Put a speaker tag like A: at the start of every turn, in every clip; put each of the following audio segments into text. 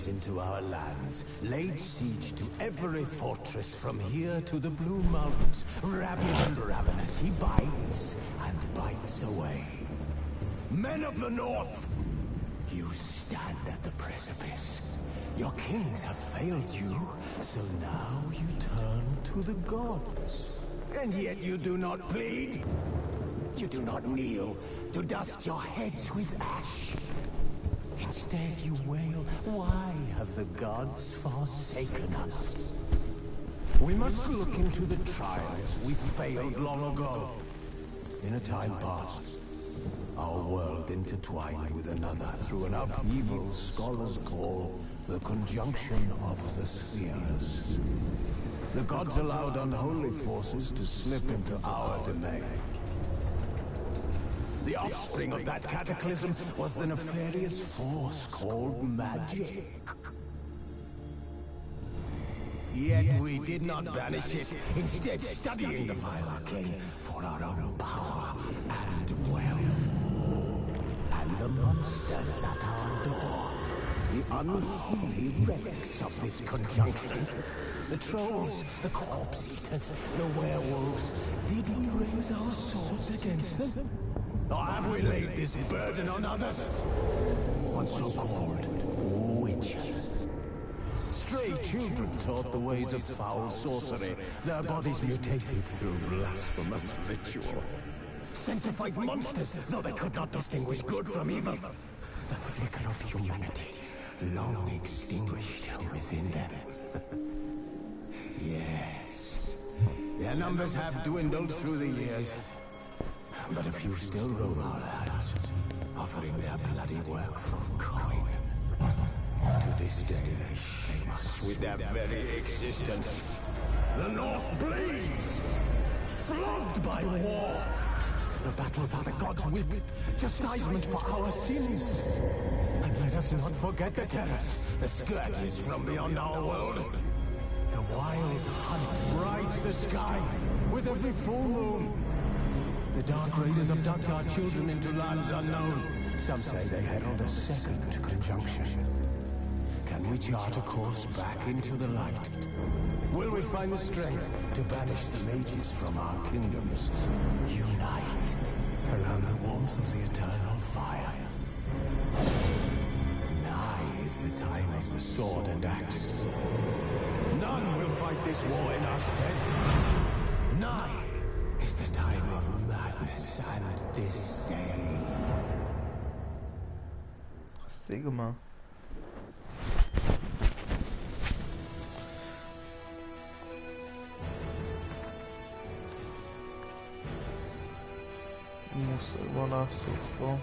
A: into our lands, laid siege to every fortress from here to the Blue Mountains. Rabid and ravenous, he bites and bites away. Men of the North, you stand at the precipice. Your kings have failed you, so now you turn to the gods. And yet you do not plead. You do not kneel to dust your heads with ash. Instead you wail, why have the gods forsaken us? We must look into the trials we failed long ago. In a time past, our world intertwined with another through an upheaval scholars call the conjunction of the spheres. The gods allowed unholy forces to slip into our domain. The offspring of that cataclysm was the nefarious force called magic. Yet we did not banish it, instead studying the vile arcane for our own power and wealth. And the monsters at our door, the unholy relics of this conjunction. The trolls, the corpse eaters, the werewolves. Did we raise our swords against them? Or have we laid this burden on others? On so-called witches. Stray children taught the ways of foul sorcery, their bodies mutated through blasphemous ritual. Sent to fight monsters, though they could not distinguish good from evil. The flicker of humanity, long extinguished within them. Yes, their numbers have dwindled through the years. But a few still roam our lands, offering their bloody work for coin. To this day they shame us with their very existence. The North bleeds, flogged by war. The battles are the gods' whip, chastisement for our sins. And let us not forget the terrors, the scourges from beyond our world. The wild hunt rides the sky with every full moon. The Dark Raiders abduct our children into lands unknown. Some say they herald a second conjunction. Can we chart a course back into the light? Will we find the strength to banish the mages from our kingdoms? Unite around the warmth of the eternal fire. Nigh is the time of the sword and axe. None will fight this war in our stead. Nigh is the time of madness and disdain.
B: Stigma. Muszę szybko.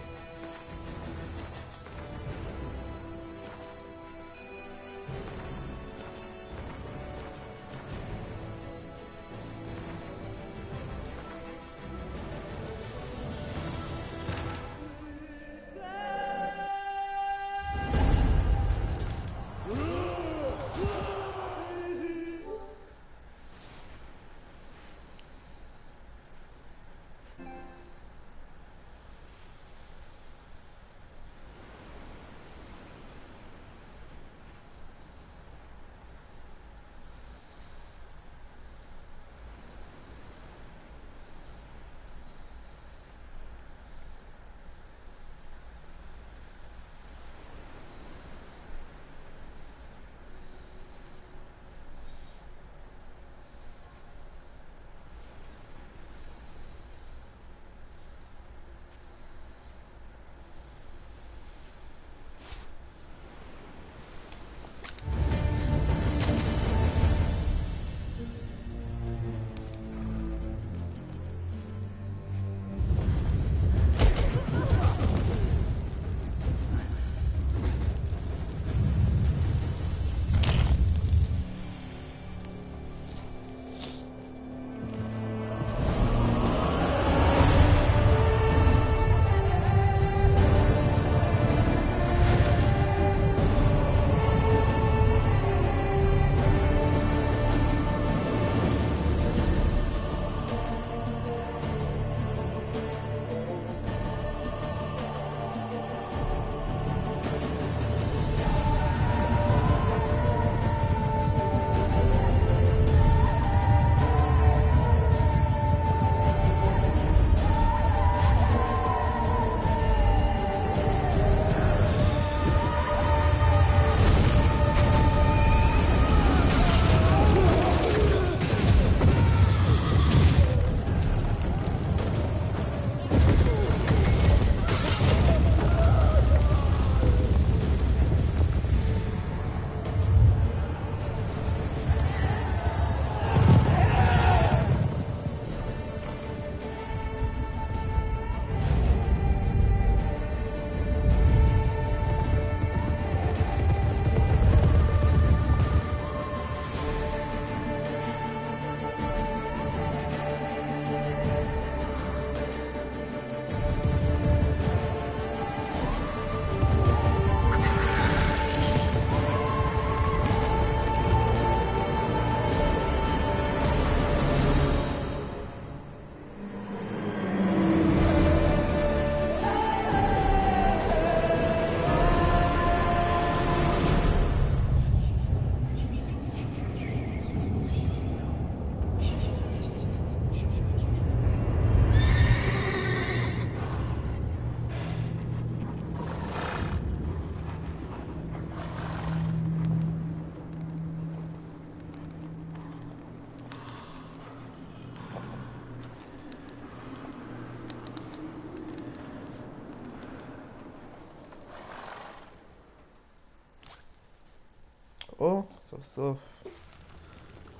B: סוף סוף.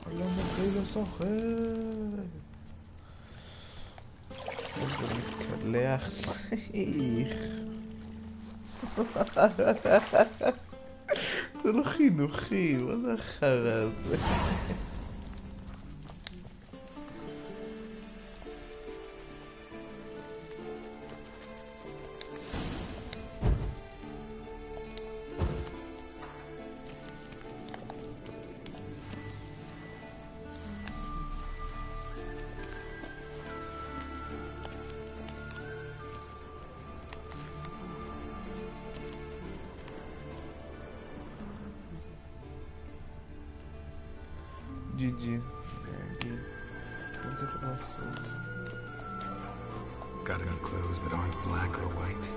B: אני לא מתחיל לשוחק. איזה מתקלח. זה לא חינוכי, מה זה החרא הזה? GG.
A: Got any clothes that aren't black or white?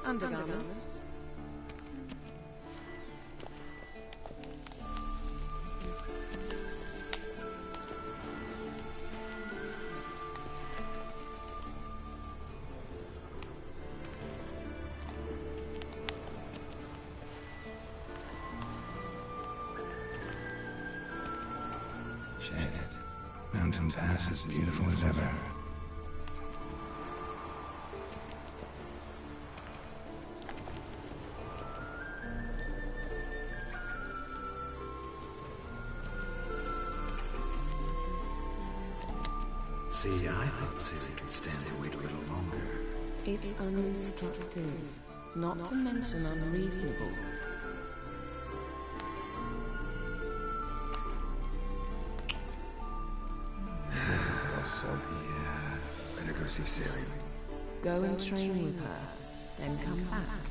C: Undergarments.
A: Shit. Mountain Pass as beautiful as ever. See, I thought Ciri could stand to wait a little longer.
C: It's uninstructive, not to mention unreasonable.
A: Yeah, better go see Ciri.
C: Go and train with her, then come back.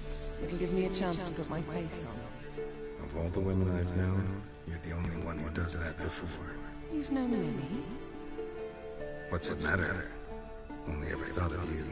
C: It'll give me a chance to put my face on.
A: Of all the women I've known, you're the only one who does that before.
C: You've known many.
A: What's it matter? Only ever thought of you.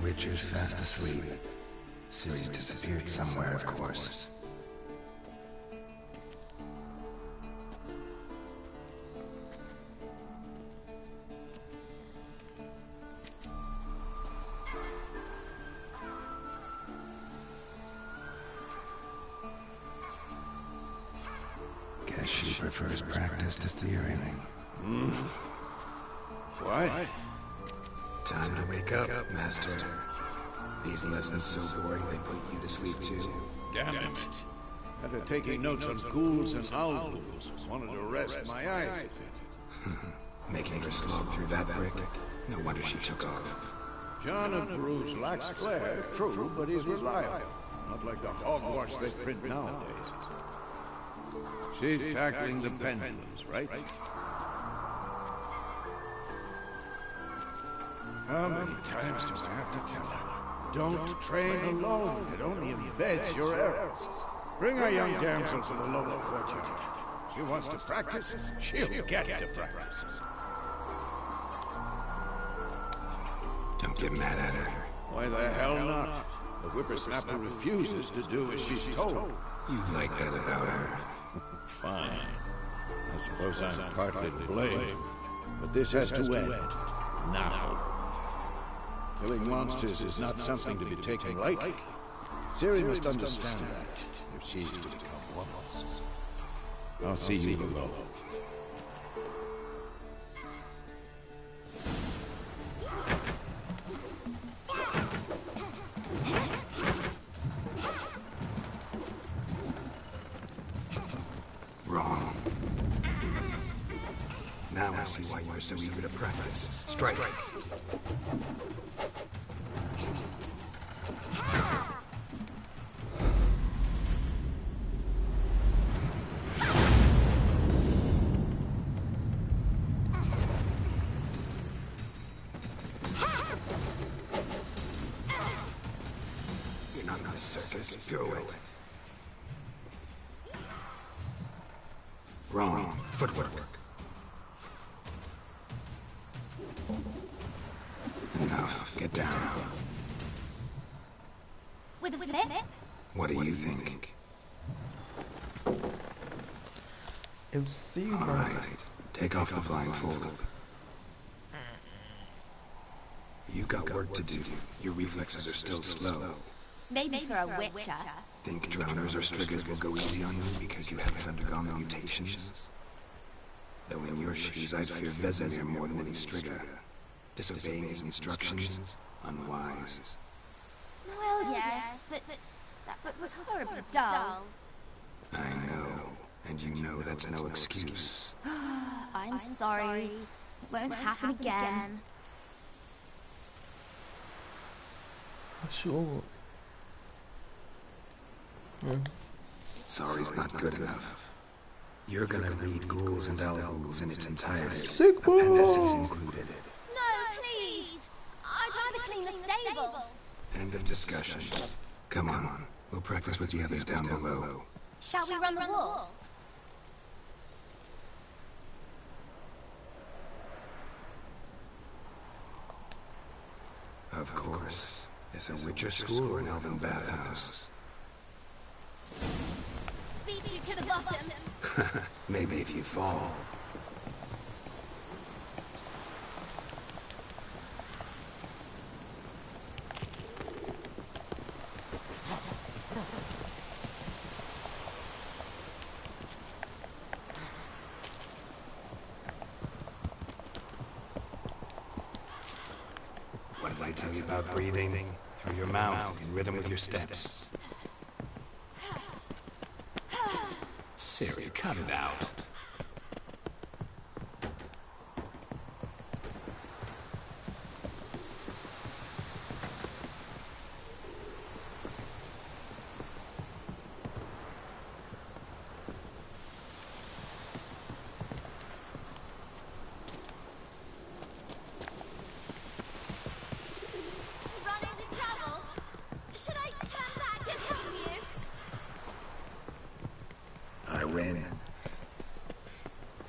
A: Witcher's fast asleep. Ciri's disappeared somewhere, of course. Guess she prefers practice to theory. Why? Time to wake up, Master. These lessons so boring they put you to sleep too.
D: Damn it. After taking notes on ghouls and owl ghouls, wanted to rest my eyes a bit.
A: Making her slog through that brick? No wonder she took off.
D: John of Bruges lacks flair, true, but he's reliable. Not like the hogwash they print nowadays. She's tackling the pendulums, right? How many times do I have to tell her? Don't train alone. It only embeds your errors. Bring our young damsel to the lower courtyard. She wants to practice, she'll get to practice.
A: Don't get mad at her.
D: Why the hell not? The whippersnapper refuses to do as she's told.
A: You like that about her?
D: Fine. I suppose I'm partly to blame. But this has to end. Now. Killing monsters is not something to be taken lightly. Ciri must understand that, if she's to become one of us. I'll see you below.
A: Wrong. Now I see why you were so eager to practice. Strike.
E: a circus pirouette. Wrong. Footwork. Enough. Get down.
F: With a flip?
E: What do you think?
B: Eu sei,
E: All right. Take off the blindfold. You've got work to do. Your reflexes are still slow.
F: Maybe for a witcher.
E: Think drowners or striggers will go easy on you because you haven't undergone the mutations? Though in your shoes, I'd fear Vesemir more than any strigger. Disobeying his instructions, unwise.
F: Well, yes, but that was horribly dull.
E: I know, and you know that's no excuse.
F: I'm sorry. It won't happen again.
B: Sure.
E: Sorry's not good enough. You're gonna read Ghouls and Al-Ghouls in its entirety.
B: Sick boy.
E: Appendices included.
F: No, please! I'd rather clean the stables.
E: End of discussion. Come on, we'll practice with the others down below.
F: Shall we run the walls?
E: Of course. It's a Witcher school or an elven bathhouse.
F: Beat you to the bottom.
E: Maybe if you fall. What did I tell you about breathing? Through your mouth, in rhythm with your steps. Siri, cut it out.
F: Run into trouble? Should I turn back and help you?
E: I win.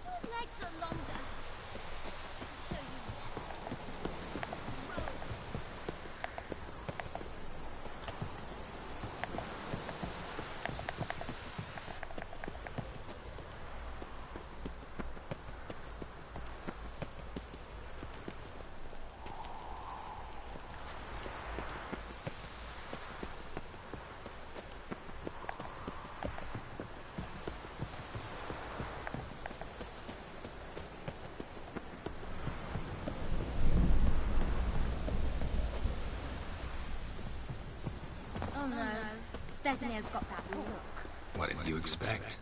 F: Your legs are longer. I'll show you yet. Oh no, Vesemir's got that look.
E: What did you expect?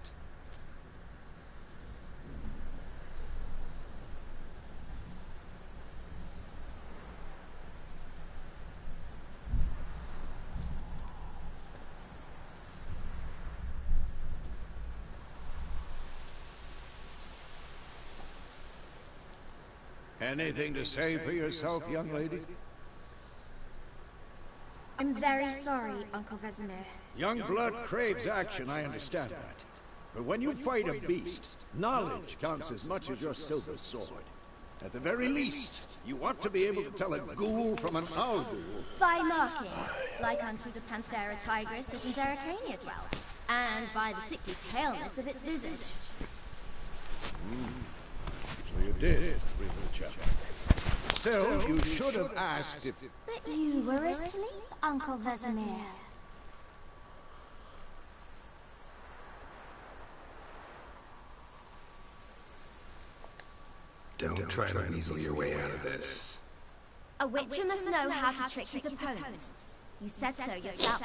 D: Anything to say for yourself, young lady?
F: I'm very sorry, Uncle Vesemir.
D: Young blood craves action, I understand that. But when you fight a beast, knowledge counts as much as your silver sword. At the very least, you want to be able to tell a ghoul from an owl ghoul.
F: By markings, like unto the Panthera tigris that in Zeracania dwells, and by the sickly paleness of its visage.
D: So you did, read the chapter. Still, you should have asked if...
F: But you were asleep, Uncle Vesemir.
E: Don't try to weasel your way out of this.
F: A witcher must know how to trick his opponent. You said so yourself.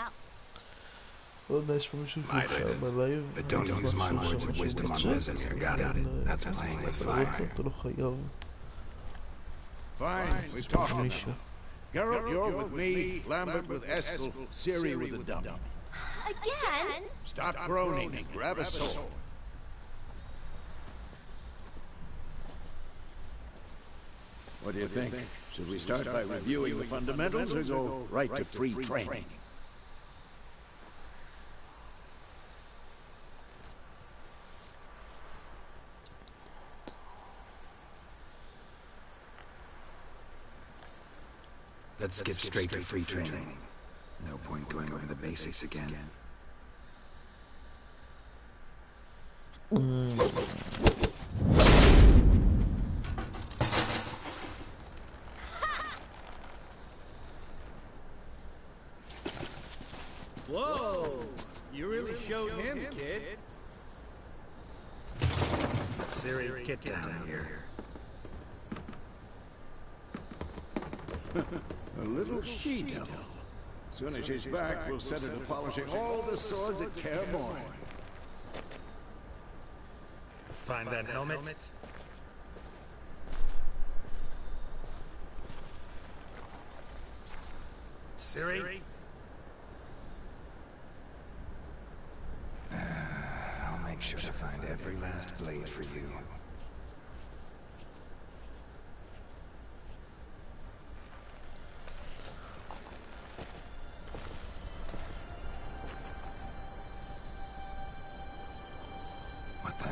B: Well, nice permission to
E: Might
B: share
E: have,
B: my live.
E: but don't use my words of wisdom on Vesemir, got it? That's playing with fire.
D: Fine, we've talked enough. Geralt, you're with me, Lambert with Eskel, Ciri with the dummy.
F: Again?
D: Stop groaning and grab a sword. What do you think? Should we start by reviewing the fundamentals or go right to free training?
E: Let's skip straight to free training. No point going over the basics again.
G: Whoa! You really showed him, kid.
E: Siri, get down here.
D: A little she-devil. Soon as she's back, we'll set her to polishing all the swords at Kaer Morhen.
E: Find that helmet? Siri? I'll make sure to find every last blade for you. What the?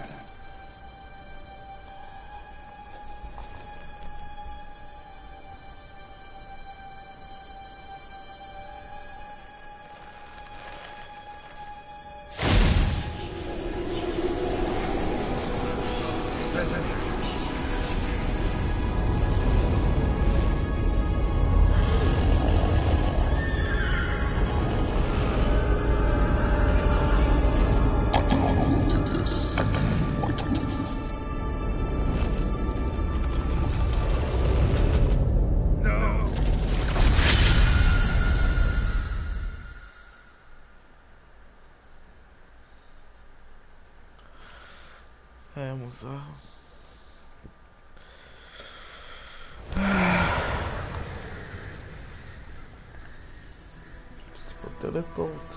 B: É muzarro. Teleporte.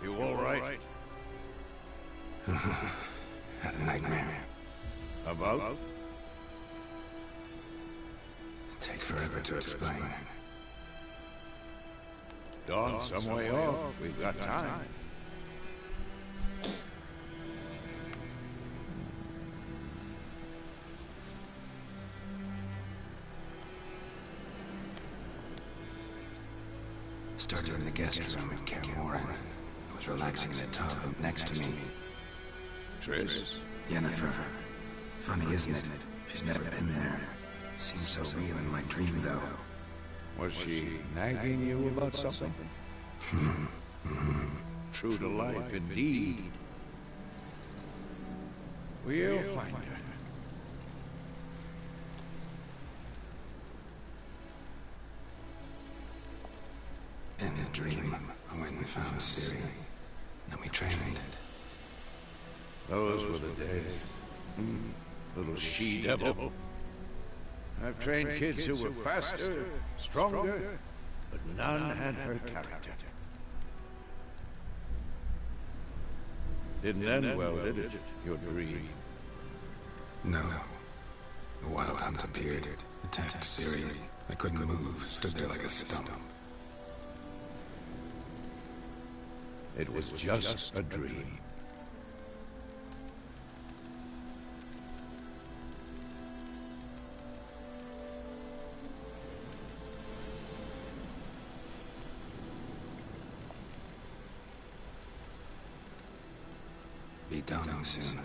D: You all right?
E: Had a nightmare.
D: About?
E: Take forever to explain.
D: Dawn's some way off. We've got time.
E: Started in the guest room at Kaer Morhen. I was relaxing in the tub, and next to me,
D: Triss?
E: Yennefer. Funny, isn't it? She's never been there. Seems so real in my dream, though.
D: Was she nagging you about something? True to life, indeed. We'll find her.
E: In the dream, I went and found Ciri. Then we trained.
D: Those were the days. Little she-devil. I've trained kids who were faster, stronger, but none had her character. Didn't end well, did it? Your dream?
E: No. The Wild Hunt appeared, attacked Ciri. I couldn't move, stood there like a stump.
D: It was just a dream.
E: Be dawning soon.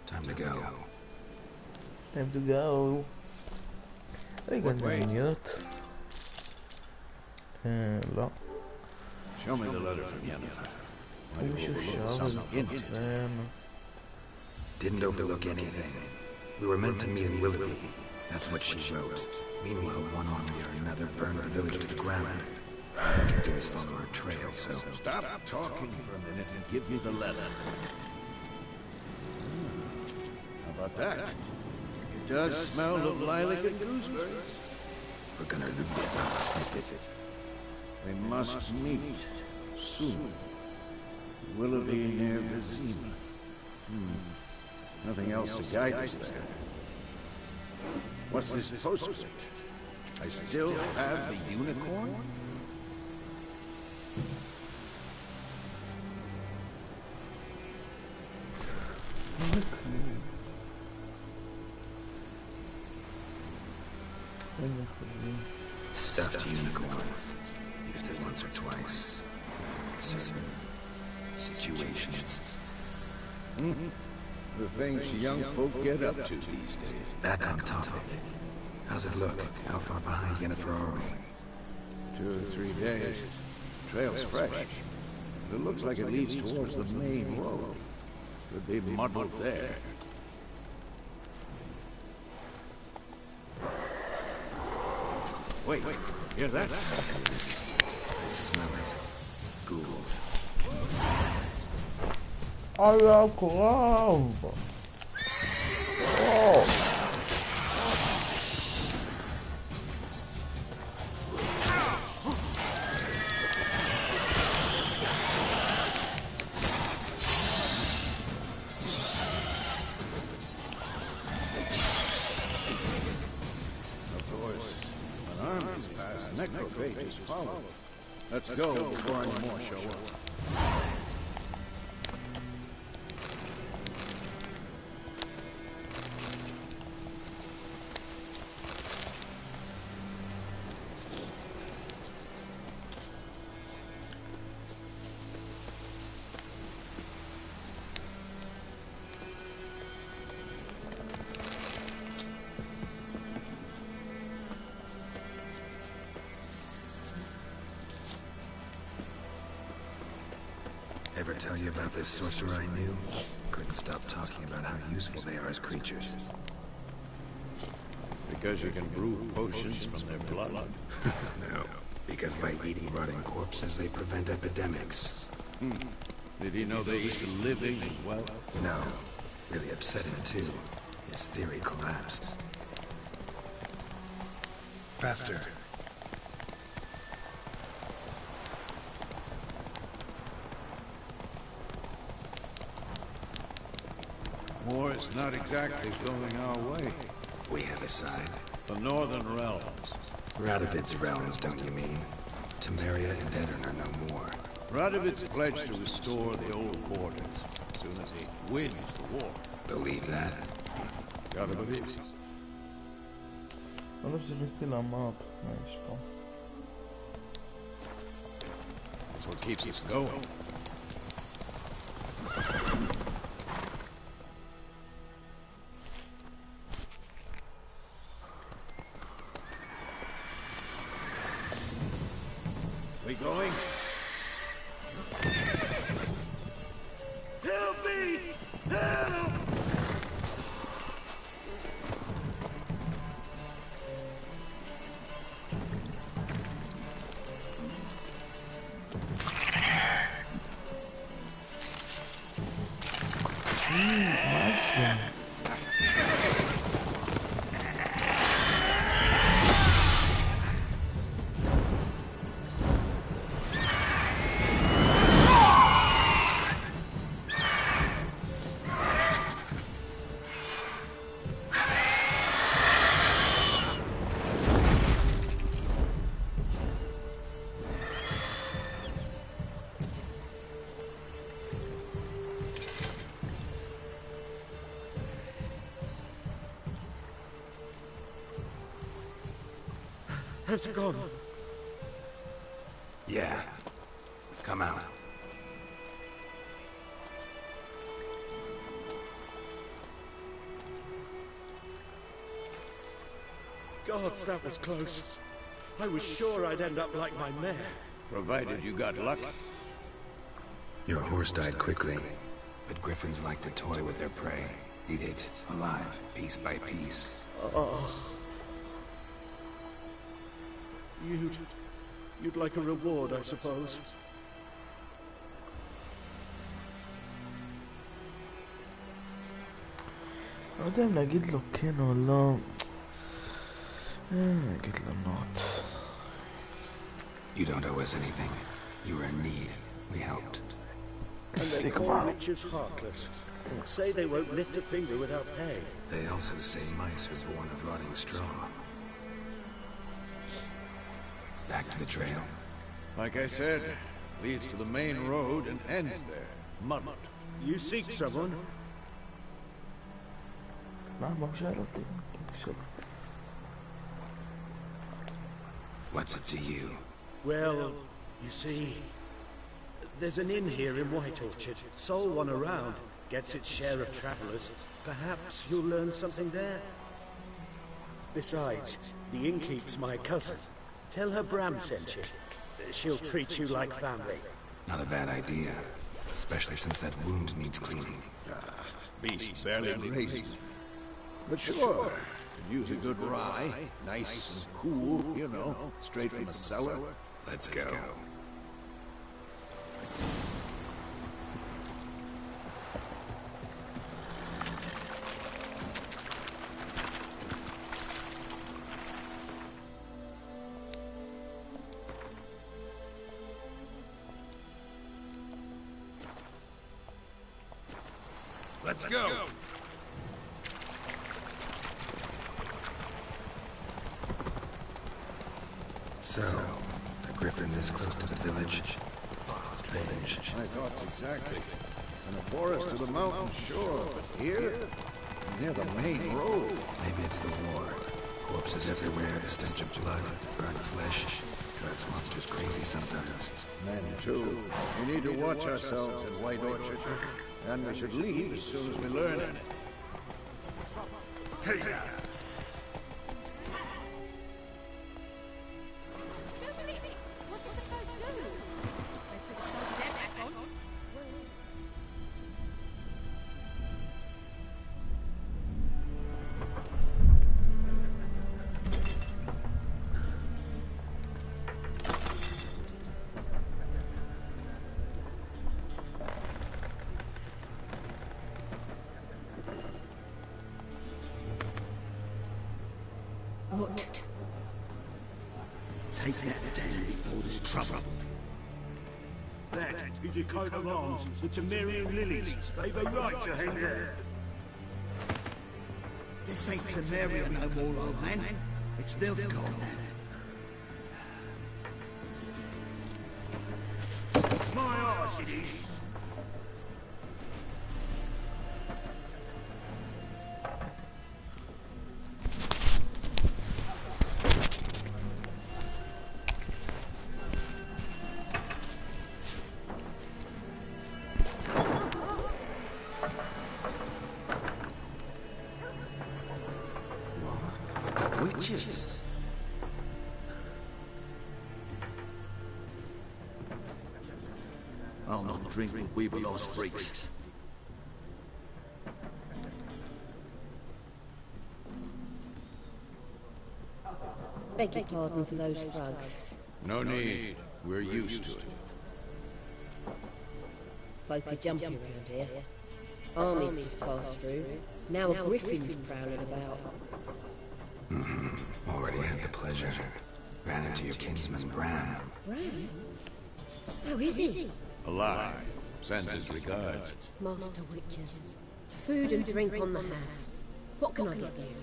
E: Time to go.
B: Time to go. What minute. لا.
D: Show me the letter from Yennefer. Might have overlooked some hint.
E: Didn't overlook anything. We were meant to meet in Willoughby. That's what she wrote. Meanwhile, one army or another burned the village to the ground. All we can do is follow her trail, so...
D: Stop talking for a minute and give me the letter. How about that? It does smell of lilac and gooseberries.
E: We're gonna read it, not sniff it.
D: We must meet soon. Willoughby near Vizima. Nothing else to guide us there. What's this postscript? I still have the unicorn?
E: Stuffed unicorn. Used it once or twice. Certain situations.
D: The things young folk get up to these days.
E: Back on topic. How's it look? How far behind Yennefer are we?
D: 2 or 3 days. Trail's fresh. But it looks like it leads towards the main road. Could be muddled there. Wait, hear that?
E: I smell it. Ghouls.
B: I love love. Oh.
D: Necrophages follow. Let's go before any more show up.
E: Ever tell you about this sorcerer I knew? Couldn't stop talking about how useful they are as creatures.
D: Because you can brew potions from their blood?
E: No. Because by eating rotting corpses, they prevent epidemics.
D: Did he know they eat the living as well?
E: No. Really upset him, too. His theory collapsed. Faster.
D: War is not exactly going our way.
E: We have a side.
D: The Northern Realms.
E: Radovid's realms, don't you mean? Temeria and Edirn are no more.
D: Radovid's pledged to restore the old borders as soon as he wins the war.
E: Believe that?
D: Gotta believe.
B: Olha se vê lá mapa, mas bom.
D: That's what keeps us going. We going? Help me! Help!
G: It's gone.
E: Yeah. Come out.
G: Gods, that was close. I was sure I'd end up like my mare.
D: Provided you got luck.
E: Your horse died quickly, but griffins like to toy with their prey. Eat it, alive, piece by piece.
G: Oh. You'd like a reward, I suppose.
B: לא יודע אם להגיד לו כן או לא. נגיד לו not.
E: You don't owe us anything. You were in need. We helped.
G: And they call witches heartless. Say they won't lift a finger without pay.
E: They also say mice are born of rotting straw. Back to the trail.
D: Like I said, leads to the main road and ends there. Muddled.
G: You seek someone?
E: What's it to you?
G: Well, you see, there's an inn here in White Orchard. Sole one around. Gets its share of travelers. Perhaps you'll learn something there. Besides, the innkeep's my cousin. Tell her Bram sent you. She'll treat you like family.
E: Not a bad idea. Especially since that wound needs cleaning.
D: Beast barely grazed. But sure, could use a good rye. Nice and cool, you know, straight from the cellar.
E: Let's go.
D: Let's go!
E: So, a griffin this close to the village? Strange.
D: My thoughts exactly. In the forest or the mountains, sure, but here? Near the main road.
E: Maybe it's the war. Corpses everywhere, the stench of blood, burnt flesh. Drives monsters crazy sometimes.
D: Men, too. We need to watch ourselves in White Orchard. And we should leave as soon as we learn anything. Hey!
A: What? Take that down before there's trouble.
G: That is your coat of arms, the Temerian lilies. They've a right to hang there.
A: This ain't Temeria no more, old man. It's Nilfgaard now.
G: My arse it is.
E: Witches?
A: I'll not drink with Weaverlaw's freaks.
H: Beg your pardon for those thugs.
D: No need. We're used to it.
H: Folk are jumping around here. Armies just passed through. Now a griffin's prowling about.
E: Already had the pleasure. Ran into your kinsman, Bram.
H: Bram? How is he?
D: Alive. Sends his regards.
H: Master Witches. Food and drink on the house. What can I get you?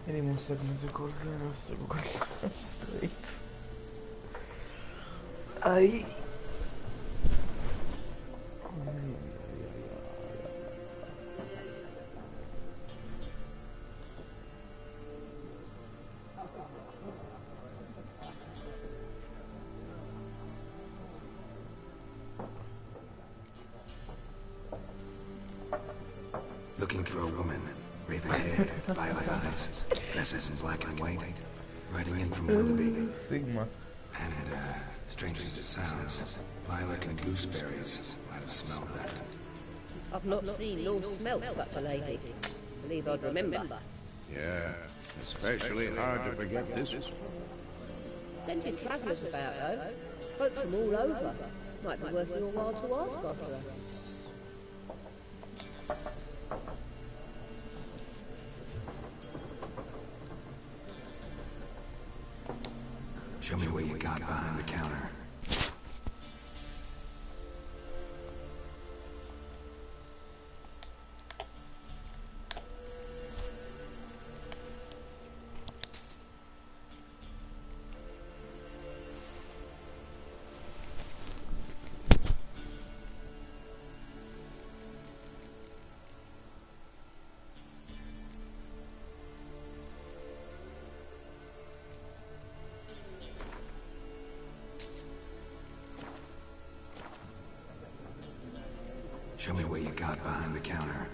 B: Vediamo se come cose nostre con quella ai
E: Looking for a woman. Raven-haired, violet eyes, dresses in black and white, riding in from Willoughby.
B: Sigma.
E: And, strange as it sounds, lilac and gooseberries might have smelled that.
H: I've not seen nor smelt such a lady. Believe I'd remember.
D: Yeah, especially hard to forget this one.
H: Plenty of travellers about, though. Folk from all over. Might be worth your while to ask after her.
E: Show me what you got behind the counter. Show me what you got behind the counter.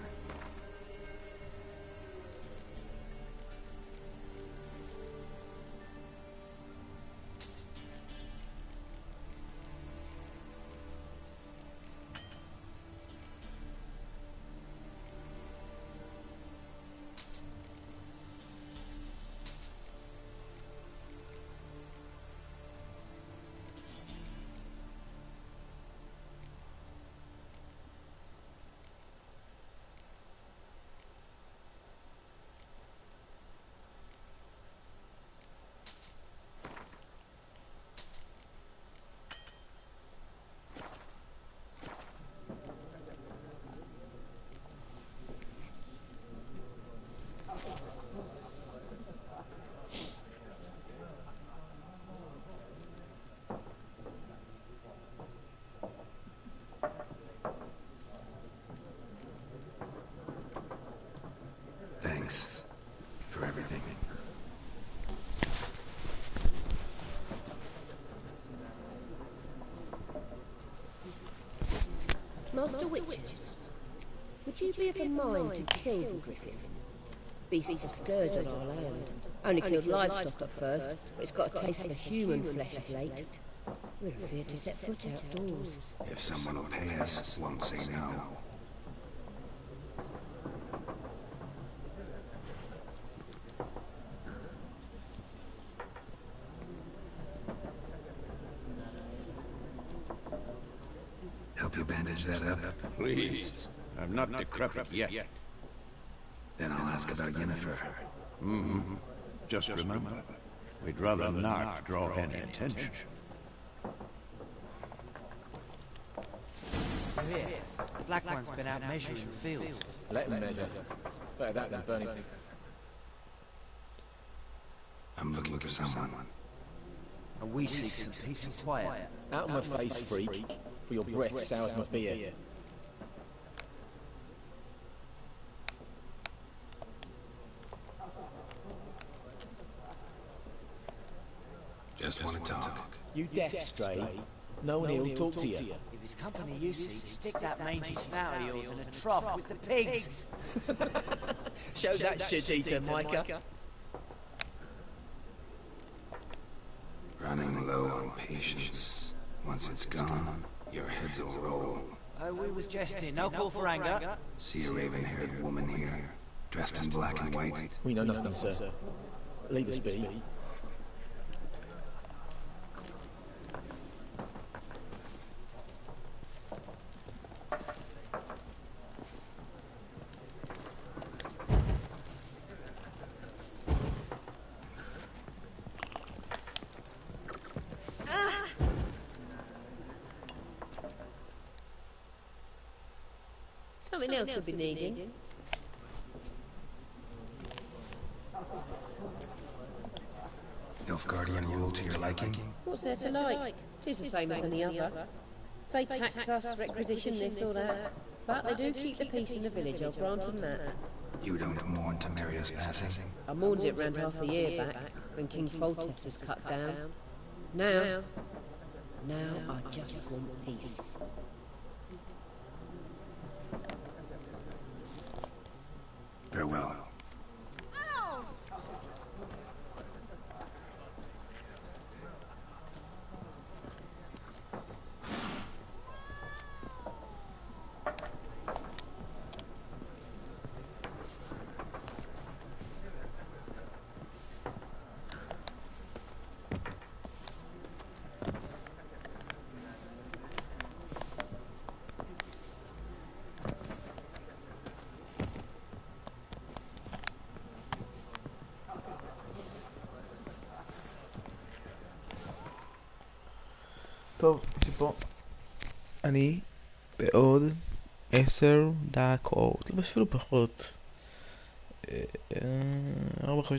E: Thanks for everything.
H: Master Witches, would you be of a mind to kill the griffin? Beast's a scourge on our land. Only killed livestock at first, but it's got a taste for human flesh of late. We're afraid to set foot outdoors.
E: If someone will pay us, won't say no. Help you bandage that up?
D: Please. I'm not decrepit yet.
E: Then I'll ask about Yennefer.
D: Mm-hmm. Just remember, we'd rather not draw any attention.
I: Here, Black One's been out measuring the fields.
J: Let him measure. Better that than burning.
E: I'm looking for someone.
I: And we seek some peace and quiet.
J: Out of my face, freak, for your breath sours my beer.
E: Just want to talk.
J: You deaf, stray. No one here will talk to you.
I: If it's company you seek, stick that mangy snout of yours in a trough with the pigs.
J: Show that shit-eater, Micah.
E: Running low on patience. Once it's gone, your heads will roll.
I: Oh, we was jesting. No call for anger.
E: See a raven-haired woman here, dressed in black and white?
J: We know nothing, sir. Leave us be.
H: Something else you'll be needing.
E: Nilfgaardian rule to your liking?
H: What's there to like? Tis the same as any other. They tax us, requisition this or that. But they do keep the peace in the village, I'll grant them that.
E: You don't mourn Temeria's passing?
H: I mourned it round half a year back, when King Foltest was cut down. Now I just want peace.
E: Farewell.
B: טוב, יש לי פה. אני בעוד 10 דקות, לא אפילו פחות. 4-5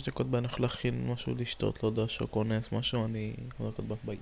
B: דקות בהנח להכין משהו לשתות, לא יודע, שוקונס, משהו, אני... ביי.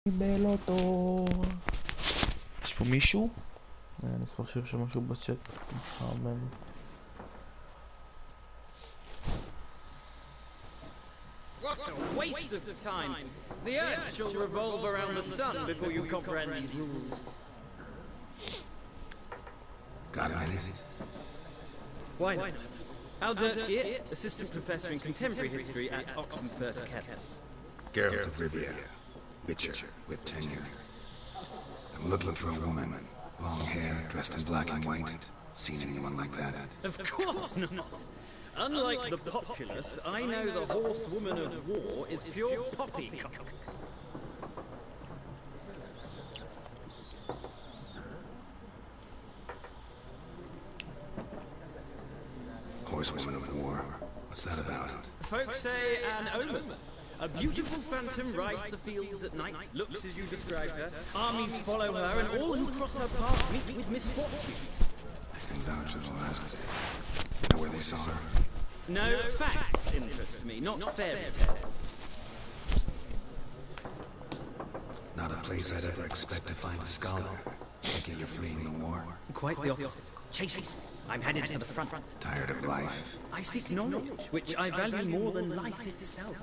B: קיבל אותו. יש פה מישהו? אני חושב שמשהו בצ'אט מחרמן.
K: What a waste of time! The Earth shall revolve around the sun before you comprehend these rules.
E: Got a minute?
K: Why not? Aldert Geert, Assistant Professor in Contemporary History at Oxenfurt Academy.
E: Geralt of Rivia, Witcher, with tenure. I'm looking for a woman. Long hair, dressed in black and white. Seen anyone like that?
K: Of course not! Unlike the populace, I know the horsewoman of war is pure poppycock.
E: Horsewoman of war? What's that about?
K: Folks say an omen. A beautiful phantom rides the fields at night, looks as you described her. Armies follow her, and all who cross her path meet with misfortune.
E: I can vouch for the last bit. Know where they saw her?
K: No, facts interest me, not fairy tales.
E: Not a place I'd ever expect to find a scholar. Take it you're fleeing the war?
K: Quite the opposite. Chasing. I'm headed for the front.
E: Tired of life?
K: I seek knowledge, which I value more than life itself.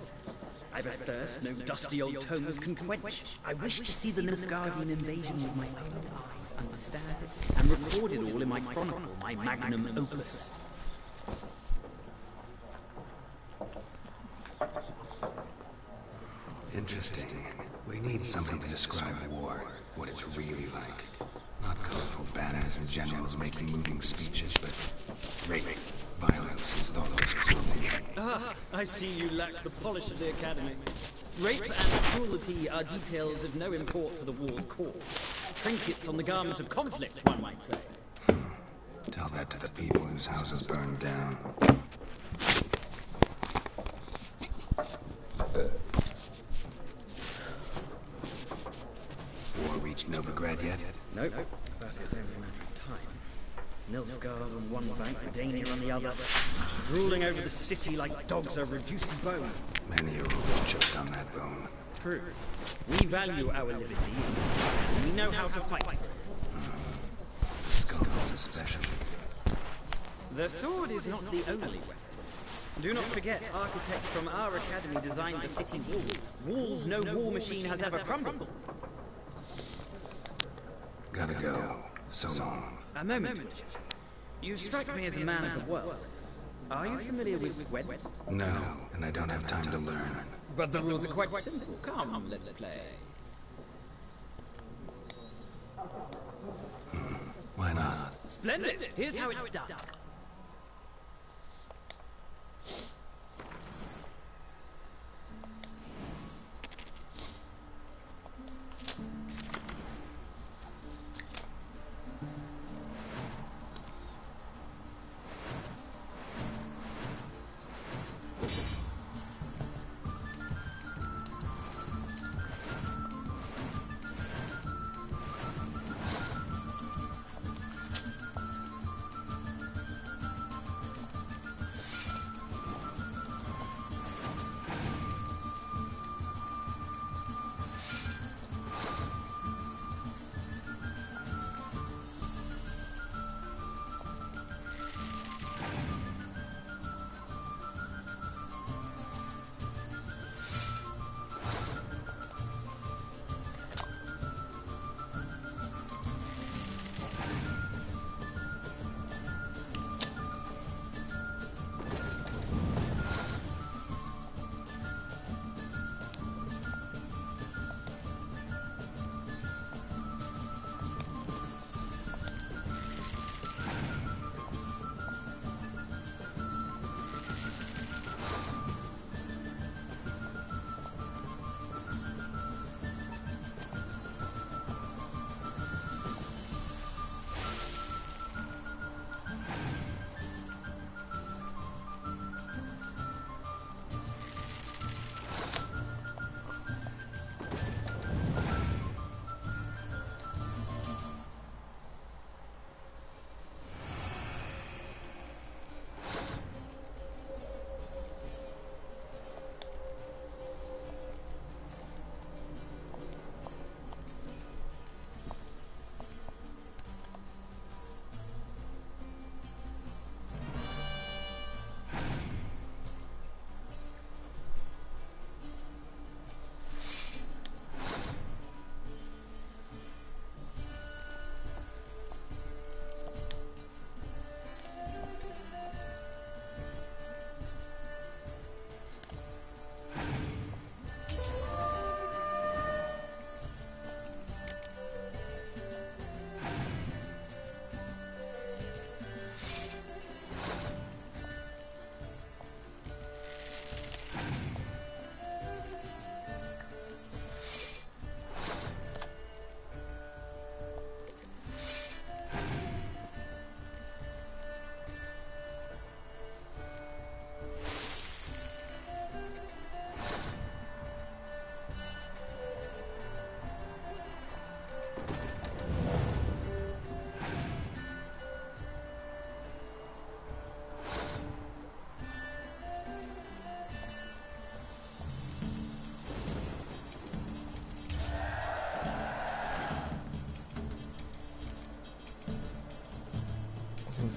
K: I've a thirst no dusty old tomes can quench. I wish to see the Nilfgaardian invasion with my own eyes, understand it, and record it all in my chronicle, my magnum opus.
E: Interesting. We need somebody to describe war, what it's really like. Not colorful banners and generals making moving speeches, but rape, violence, and thoughtless cruelty.
K: Ah, I see you lack the polish of the Academy. Rape and cruelty are details of no import to the war's course. Trinkets on the garment of conflict, one might say.
E: Tell that to the people whose houses burned down. War reached Novigrad yet?
K: Nope, but it's only a matter of time. Nilfgaard on one bank, Redania on the other, drooling over the city like dogs over a juicy bone.
E: Many a rulers choked on that bone.
K: True. We value our liberty, and we know how to fight for it.
E: The scholars especially.
K: The sword is not the only weapon. Do not forget, architects from our academy designed the city walls. Walls no war machine has ever crumbled.
E: Gotta go. So long.
K: A moment, Richard. You strike me as a man of the world. Are you familiar with Gwent?
E: No, and I don't have time to learn.
K: But the rules are quite simple. Come, let's play.
E: Why not?
K: Splendid! Here's how it's done.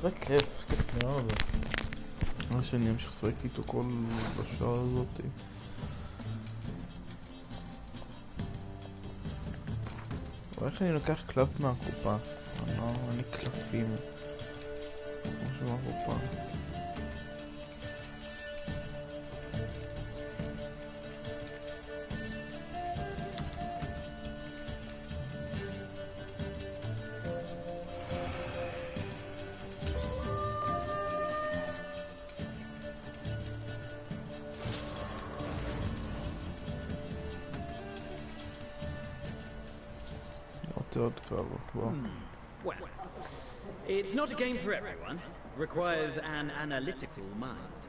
B: משחק כיף, כיף מאוד. מה שאני אמשיך לשחק איתו כל בשעה הזאת. איך אני לוקח קלף מהקופה? אני קלפים. משהו מהקופה.
K: Well, it's not a game for everyone. Requires an analytical mind.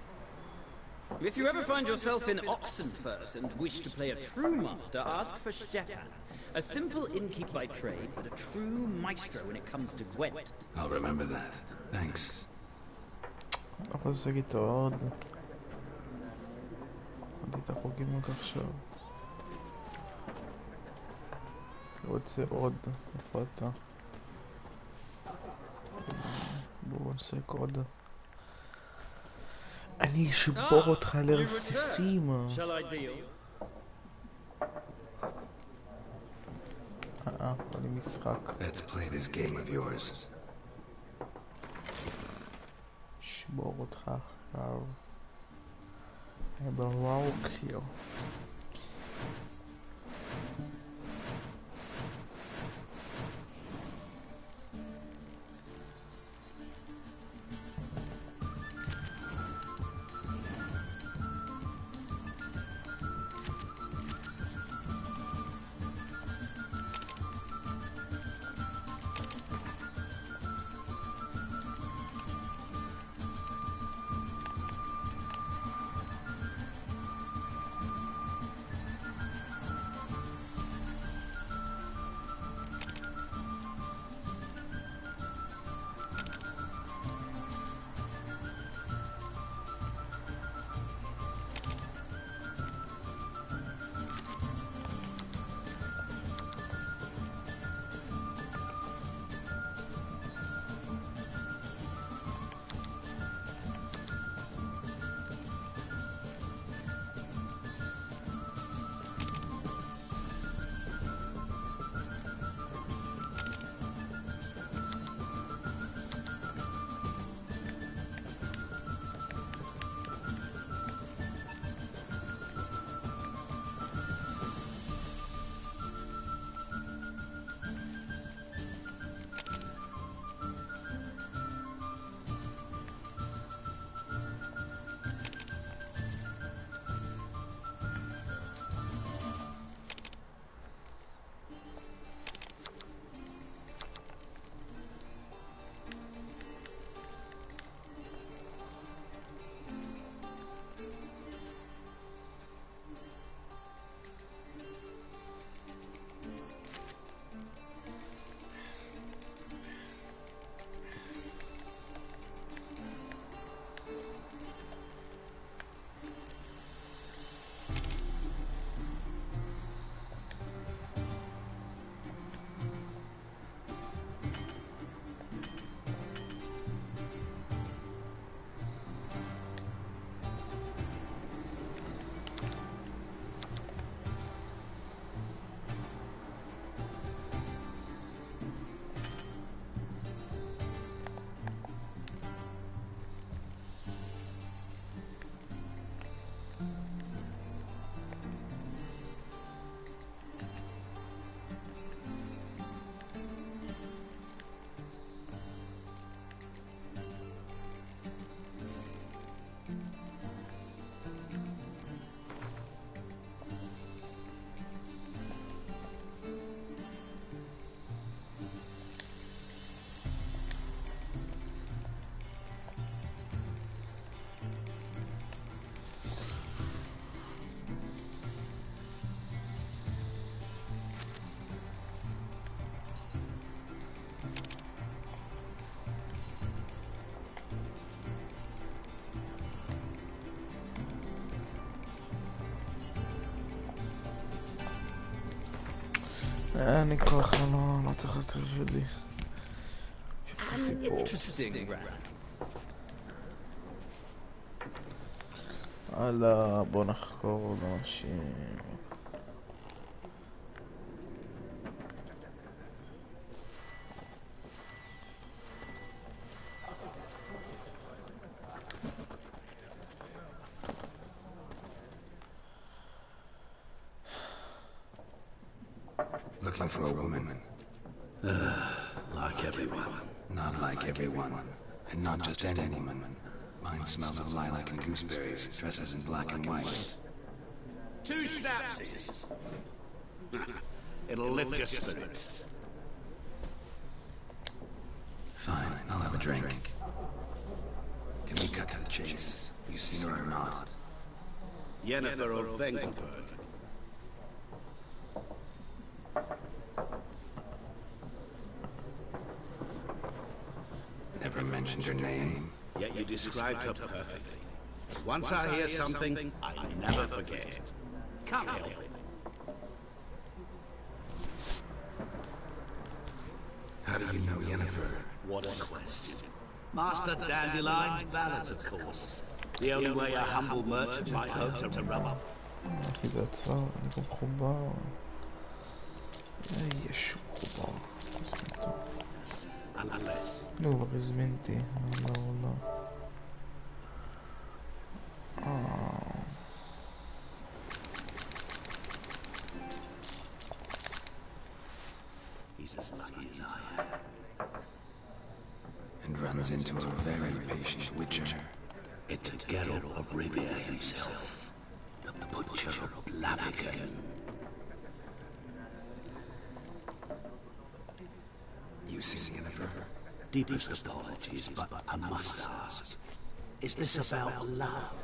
K: If you ever find yourself in Oxenfurt and wish to play a true master, ask for Stepan. A simple innkeep by trade, but a true maestro when it comes to Gwent.
E: I'll remember that. Thanks.
B: יכול להשיג איתו עוד. עוד את החוגים רק עכשיו. רוצה עוד, איפה אתה? בואו נעסק עוד. אני אשבור אותך לרסיסים. אני משחק.
E: Let's play this game of yours.
B: אשבור אותך עכשיו. בוואוק here. אני כוח, לא צריך לעשות שלי.
K: An interesting rat.
B: הלאה, בוא נחקור אנשים.
E: Looking for a woman.
G: Like everyone.
E: Not like everyone. And not just any woman. Mine smells of lilac and gooseberries, dresses in black and white.
D: 2 schnapsies. It'll lift your spirits.
E: Fine, I'll have a drink. Can we cut to the chase? You seen her or not?
D: Yennefer of Vengelberg.
E: Never mentioned her name.
D: Yet you described her perfectly. Once I hear something, I never forget. Can't help it.
E: How do you know Yennefer?
D: What a question. Master Dandelion's ballads, of course. The only way a humble merchant might hope to rub up.
B: אחי זה עצר, אני גם חובר. יש חובר.
D: Unless.
B: נו, הזמנתי. לא.
D: He's as lucky as I am.
E: And runs into a very patient witcher.
D: It's a Geralt of Rivia himself. The Butcher of Blaviken.
E: You seen Yennefer?
D: Deepest apologies, but I must ask. Is this about love?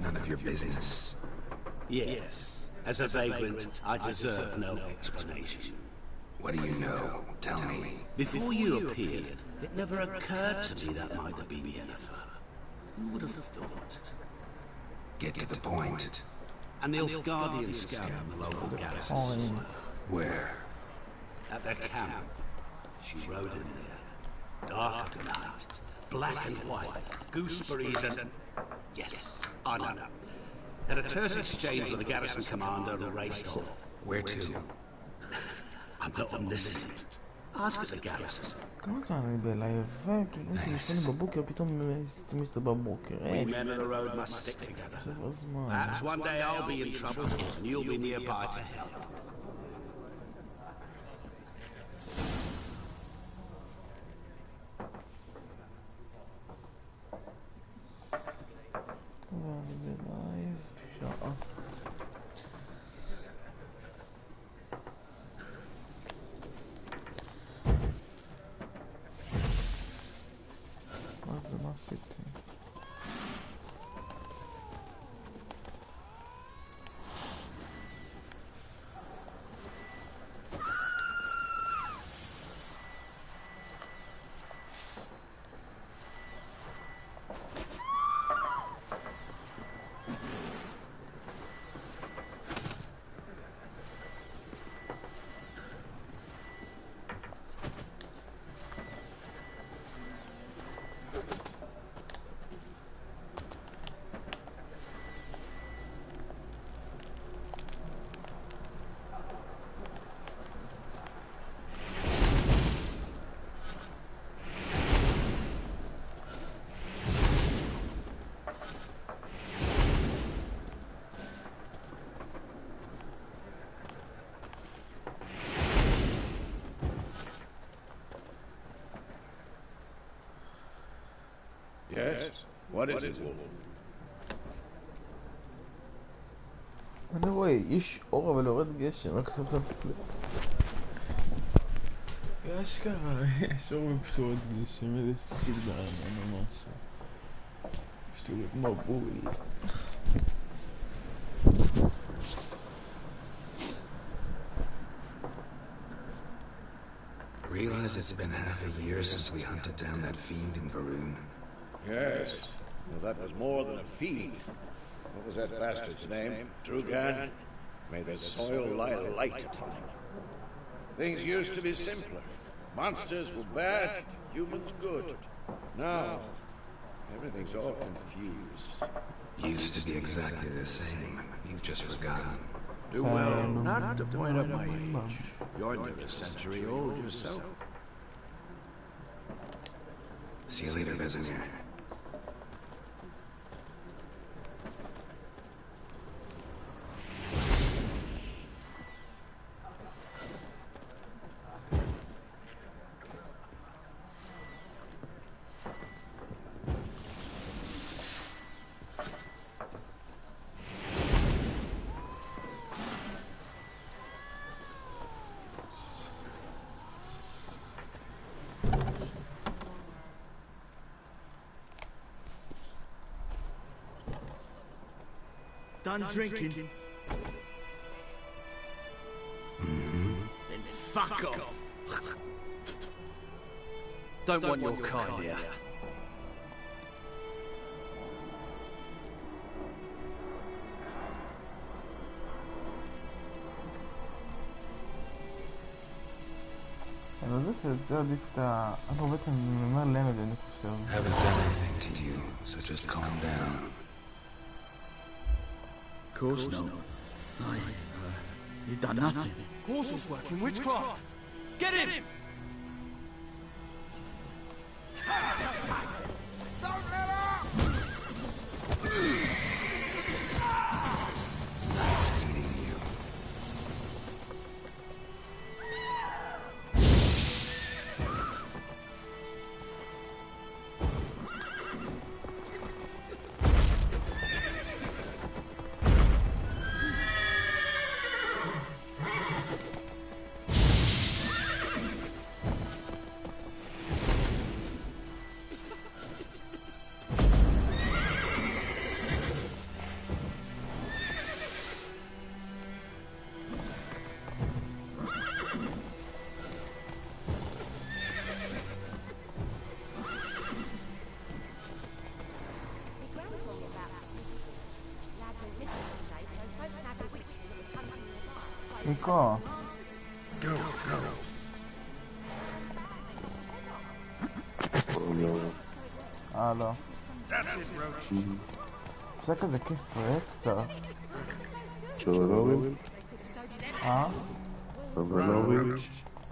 E: None of your business.
D: Yes. As a vagrant, I deserve no explanation.
E: What do you know? Tell me.
D: Before you appeared, it never occurred to me that might have been Yennefer. Who would have thought?
E: Get to the point.
D: An Nilfgaardian scout from the local garrison.
E: Where?
D: At their camp. She rode in there. Dark of night. Black and white. Gooseberries and... Yes, I know. Had a terse exchange with the garrison commander and raced off.
E: Where to?
D: I'm not omniscient. Ask at the garrison.
B: כמה זמן אני בלייב? כאילו, ישנו בבוקר, פתאום מסתובב בבוקר.
D: We men of the road must stick together. Perhaps one day I'll be in trouble and you'll be nearby to help.
B: ואני בלייב שעה. מה עשיתי?
D: Yes? What is it, Wolf?
B: אני רואה, יש אור אבל יורד גשם, רק צריך להפליט. יש ככה, יש אור ופשוט גשם, איזה סתיק דרמה, משהו. שטויות מבוי.
E: Realize it's been half a year since we hunted down that fiend in Varun?
D: Yes. Well, that was more than a feed. What was that bastard's name? Drugan? May the soil lie light upon him. Things used to be simpler. Monsters were bad, humans good. Now, everything's all confused.
E: Used to be exactly the same. You've just forgotten.
D: Do well not to point out my age. You're near a century old yourself.
E: See you later, Vesemir.
G: Done drinking? Then fuck off!
J: Don't want your kind here.
B: אני לא יודע שזה עדיף את ה... אנחנו בעצם ממר להם את זה, אני חושב.
E: Haven't done anything to you, so just calm down.
G: Of course not. You've done nothing.
I: Horses working witchcraft! Get him!
E: Nice meeting you.
B: ניקו.
E: Go, go.
B: לא. זה כזה כיף פרויקט.
L: צ'ורנובים?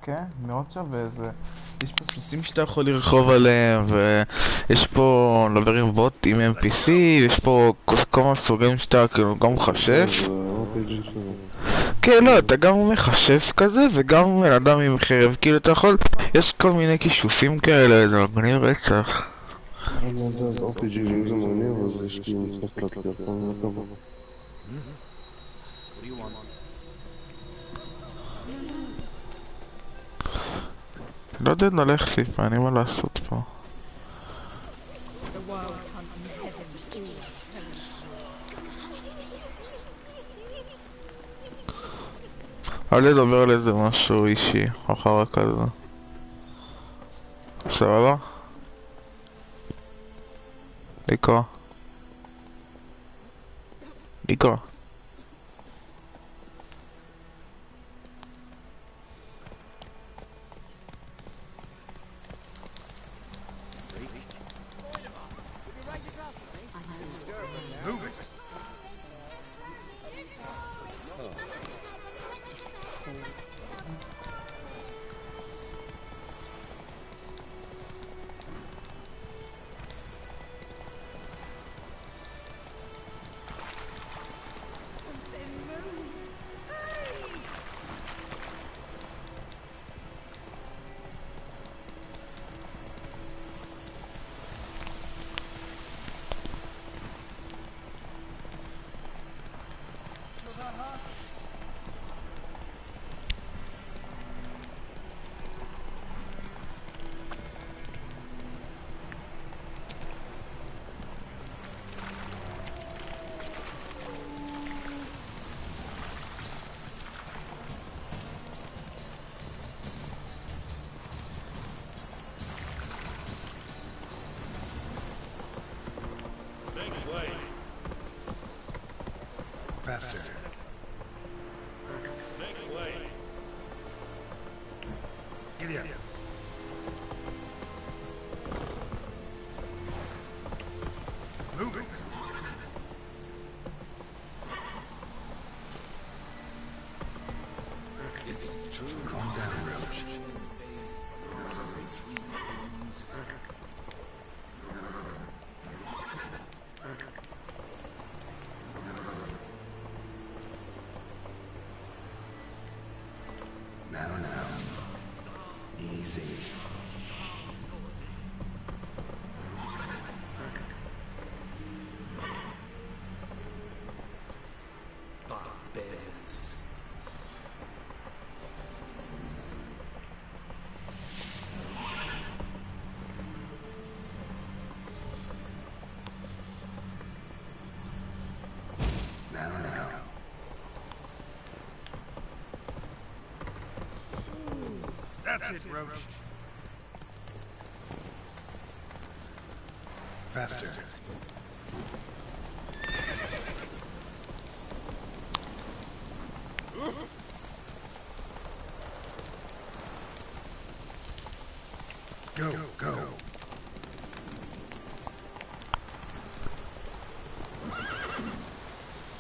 B: כן, מאוד שווה זה. יש פה סוסים שאתה יכול לרחוב עליהם, ויש פה לדברים בוט עם NPC, יש פה כל מיני סוגים שאתה כאילו גם מחשף. כן, לא, אתה גם מחשף כזה, וגם בן אדם עם חרב, כאילו אתה יכול, יש כל מיני כישופים כאלה, זה מגניב רצח.
L: זה RPG ואם זה מגניב, אז יש לי משחק לטלפון לקבל.
B: לא יודע נלך לי, אני מה לעשות פה. אל לדבר על איזה משהו אישי, אחר כזה. סבבה? לקרוא. לקרוא.
E: Get in. Move it. It's true. Calm down, Roach. Now. Easy. Barbarians. Now. That's it, Roach. Faster. Go.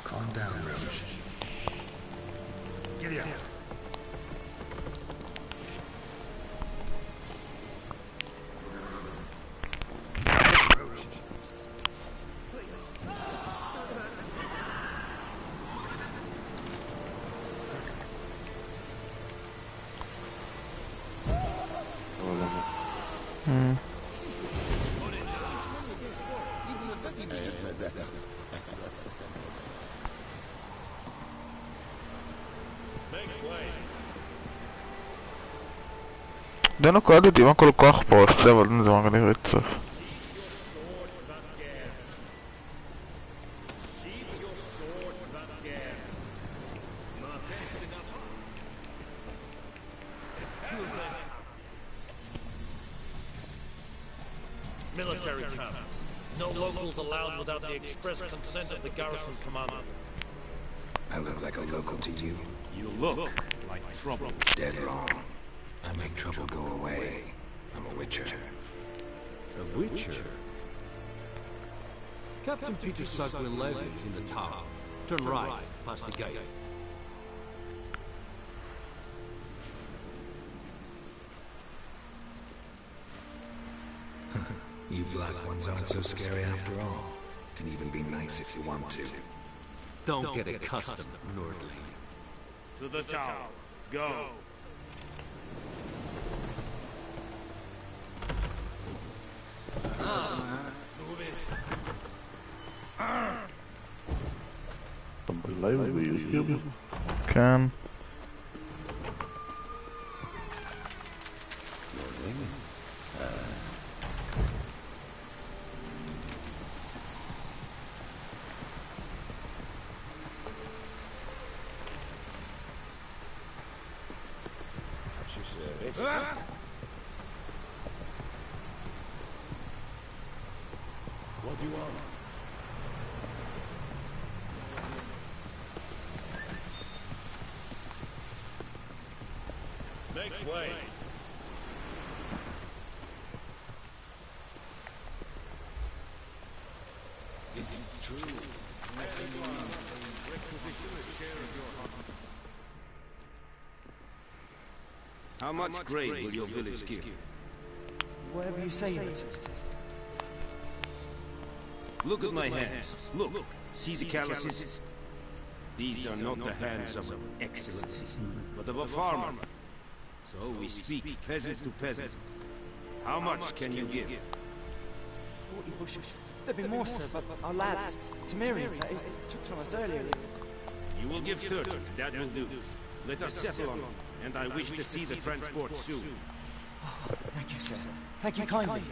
E: Calm down, Roach. Get in.
B: די לא קלטתי מה כל כוח פה עושה, אבל זה מגניב רצף.
M: Military camp. No locals allowed without the express consent of the garrison commander.
E: I look like a local to you?
M: You look like trouble.
E: Dead wrong. I make trouble go away. I'm a witcher.
M: A witcher? Captain Peter Sugwin Levy is in the tower. Turn right, past the gate.
E: You black ones aren't so scary after all. Can even be nice if you want to.
M: Don't get accustomed, Nordling. To the tower. Go. Move it.
L: طب الليف بيوتيوب
B: كان
M: What do you want? Make way.
D: This is true. How much grain will your village give?
I: Whatever you say, Your Excellency.
D: Look at my hands. Look. See the calluses? These are not the hands of an excellency, but of a farmer. So we speak peasant to peasant. How much can you give?
I: 40 bushels. There'd be more, sir, but our lads, Temerians, that is, took from us earlier.
D: You will give 30. That will do. Let us settle on it, and I wish to see the transport soon.
I: Oh, thank you, sir. Thank you kindly.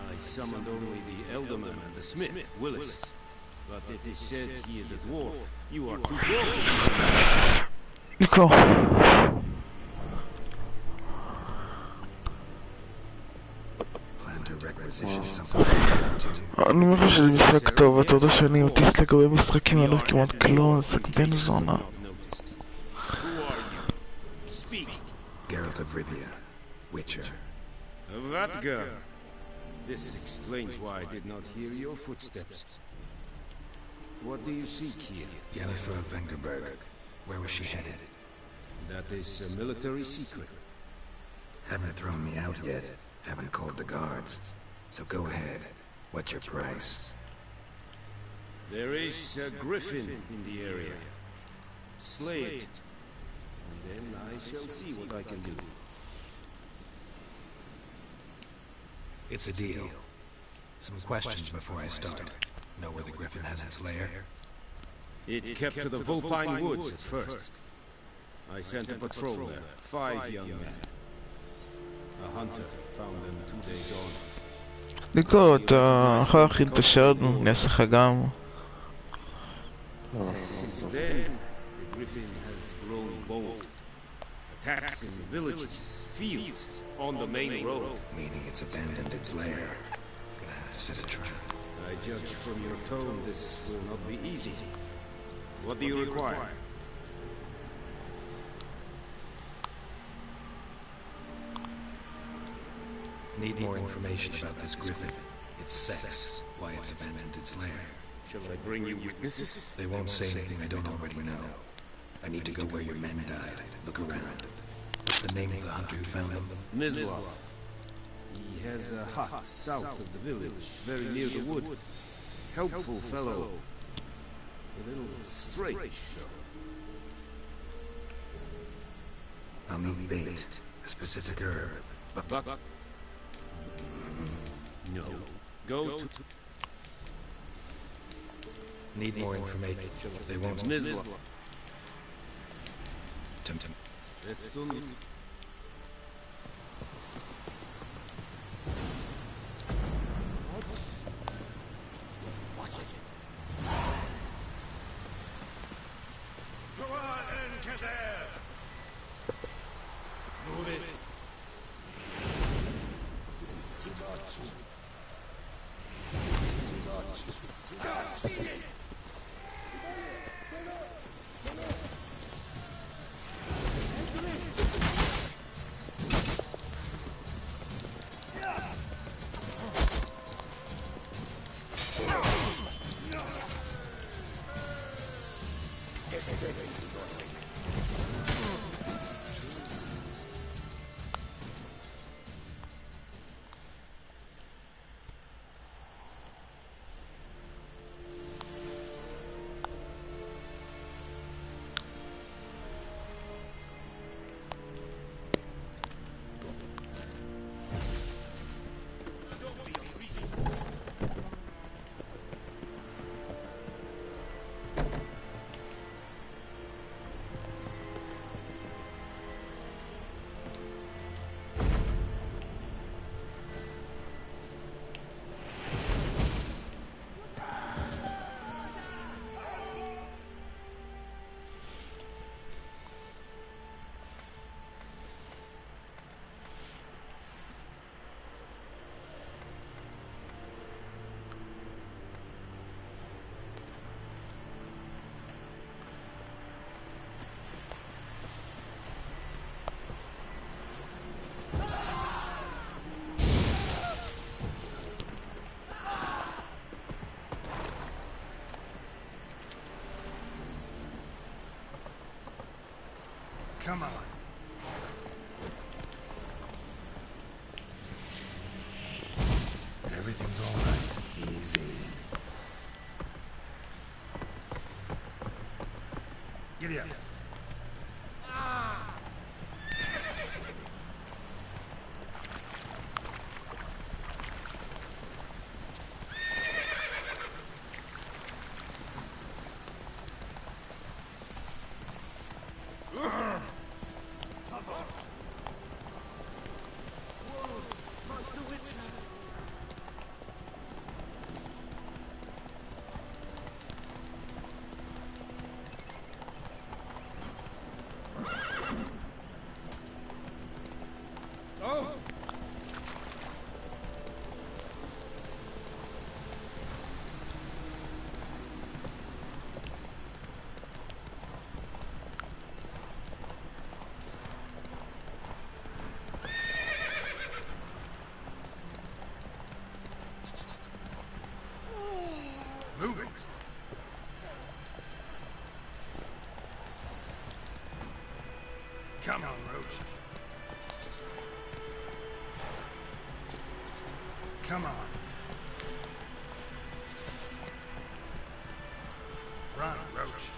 D: I summoned only the Elderman and the smith, Willis. But it is said he is a dwarf. You are too tall to be.
B: Nico.
E: Plan to requisition something.
B: אני מבין שזה משחק טוב, אתה יודע שאני אוטיסט לגבי משחקים, אני לא כמעט כלום, משחק בן זונה.
E: Geralt of Rivia, Witcher.
N: Radgar! This explains why I did not hear your footsteps. What do you seek here?
E: Yennefer of Vengerberg. Where was she headed?
N: That is a military secret.
E: Haven't thrown me out yet. Haven't called the guards. So go ahead. What's your price?
N: There is a griffin in the area. Slay it, and then I shall see what I can do.
E: It's a deal. Some questions before I start. Know where the griffin has its lair?
N: It kept to the Vulpine Woods at first. I sent a patrol there, 5 young men. A hunter found them 2 days on.
B: ניקו, אתה יכול להכין את השרד, נעשה לך גם.
N: Since then, the griffin has grown bold. Attacks in villages, fields, on the main road.
E: Meaning it's abandoned its lair. Gonna have to set a trap.
N: I judge from your tone this will not be easy. What do you require?
E: Need more information about this griffin. Its sex, why it's abandoned its lair.
N: Shall I bring you witnesses?
E: They won't say anything I don't already know. I need to go where your men died. Look around. What's the name of the hunter who found them?
N: Mislav. He has a hut south of the village, very near the wood. Helpful fellow. A little strange, though.
E: I'll need bait. A specific herb. But
N: no. Go to...
E: Need more information. They won't...
N: Mislav.
E: Temtem.
N: Listen.
A: Watch it.
M: Move it.
A: This is too much. Too much. Too much. Come on.
E: Everything's all right. Easy.
A: Giddy up.
D: Come on, Roach. Come on. Run, Roach.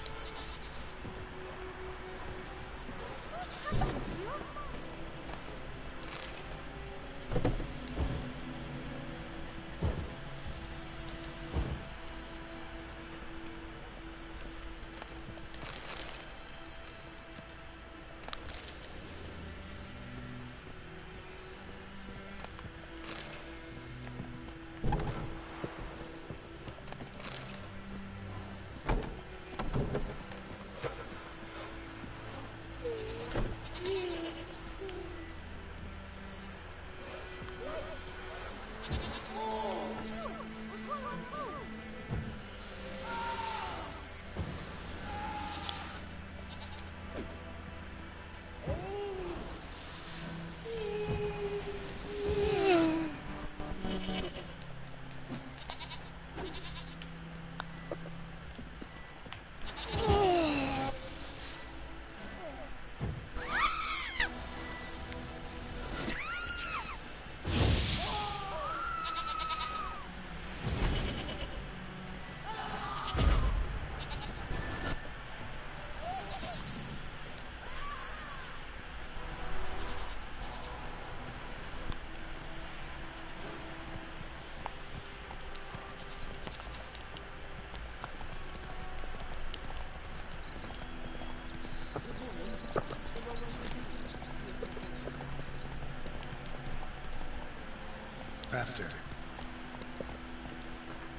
D: Faster.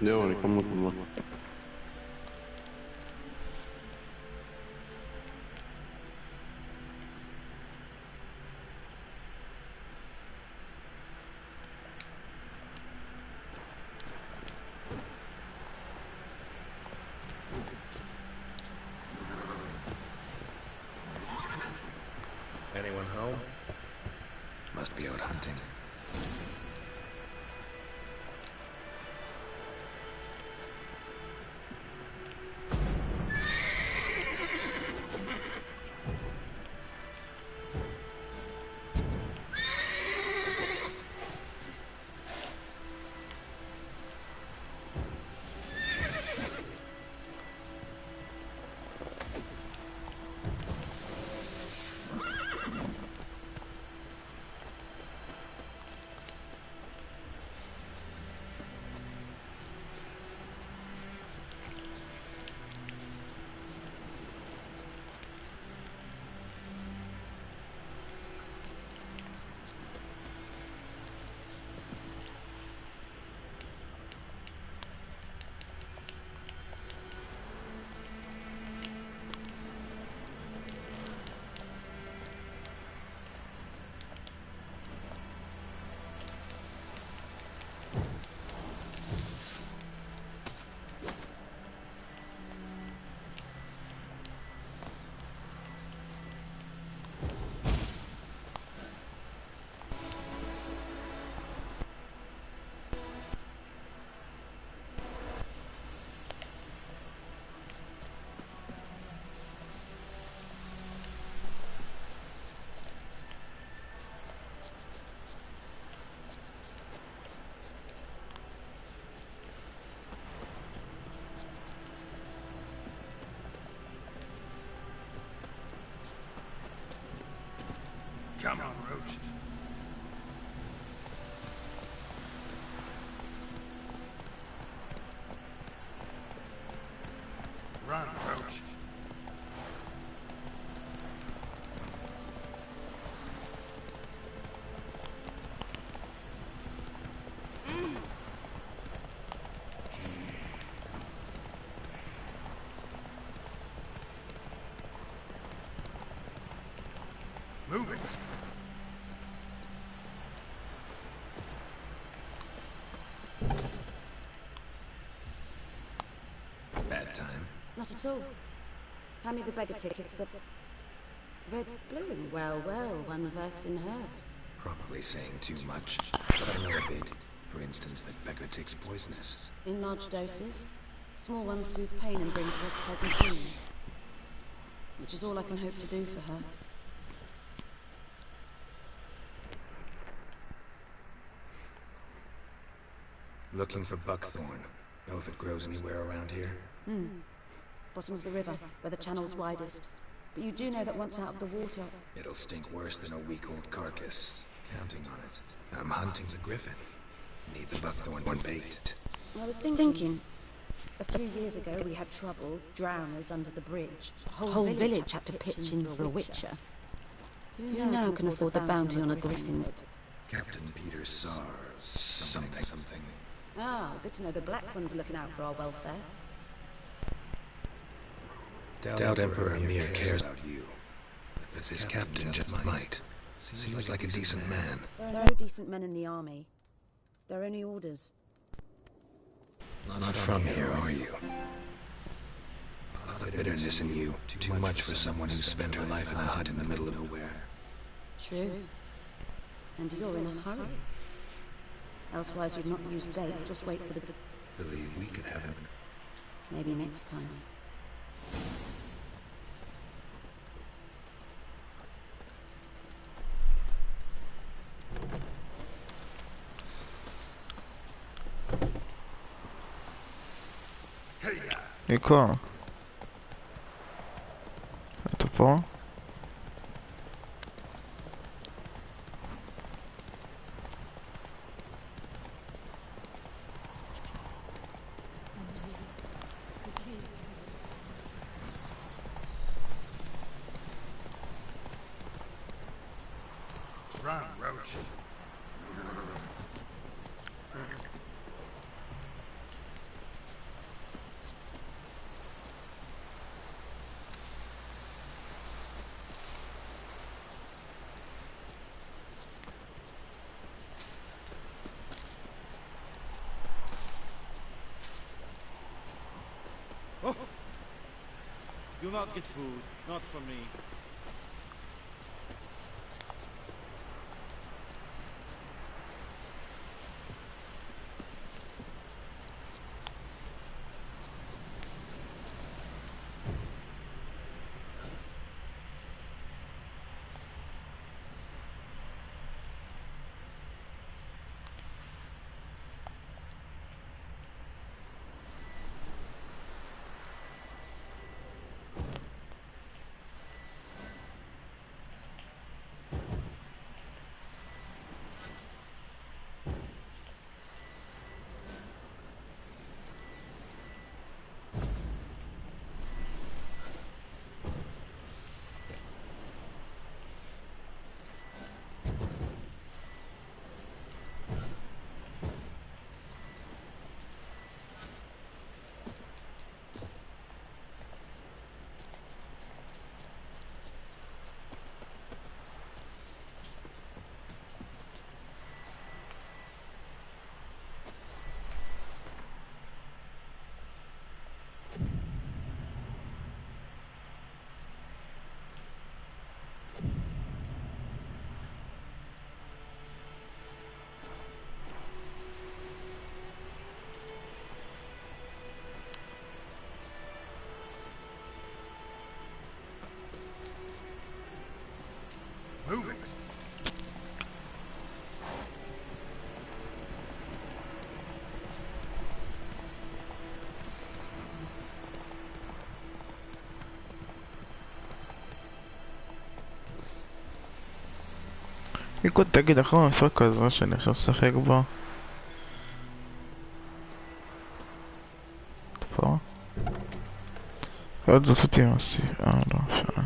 L: No, I come with them.
G: Anyone home?
E: Must be out hunting.
D: Come on, Roach. Run, Roach. Move it.
E: Bad time.
O: Not at all. Hand me the beggar tickets, the red bloom. Well, well, one versed in herbs.
E: Probably saying too much, but I know a bit. For instance, that beggar tick's poisonous.
O: In large doses. Small ones soothe pain and bring forth pleasant dreams. Which is all I can hope to do for her.
E: Looking for buckthorn. Know if it grows anywhere around here?
O: Bottom of the river, where the channel's widest. But you do know that once out of the water...
E: It'll stink worse than a week-old carcass. Counting on it. I'm hunting the griffin. Need the buckthorn for bait.
O: I was thinking... A few years ago we had trouble, drowners under the bridge. The whole village had to pitch in for a witcher. Who now can afford the bounty on a griffin?
E: Captain Peter Sars. Something.
O: Ah, good to know the Black One's looking out for our welfare.
E: Doubt Emperor Amir cares about you. But this captain just might. Seems like a decent man.
O: There are no decent men in the army. They're only orders.
E: Not from here, are you? A lot of bitterness in you. Too much for someone who spent her life in a hut in the middle of nowhere.
O: True. And you're in a hurry. Elsewise you'd not use bait, just wait for the...
E: Believe we could have it.
O: Maybe next time.
B: היא כבר. אתה פה?
D: Run, Roach.
M: Oh! You'll not get food, not from me.
D: Move it.
B: היא כות תגיד אחרי המשחק כזה שאני עכשיו משחק בו. פה? עוד זאת אותי מסי... לא אפשר.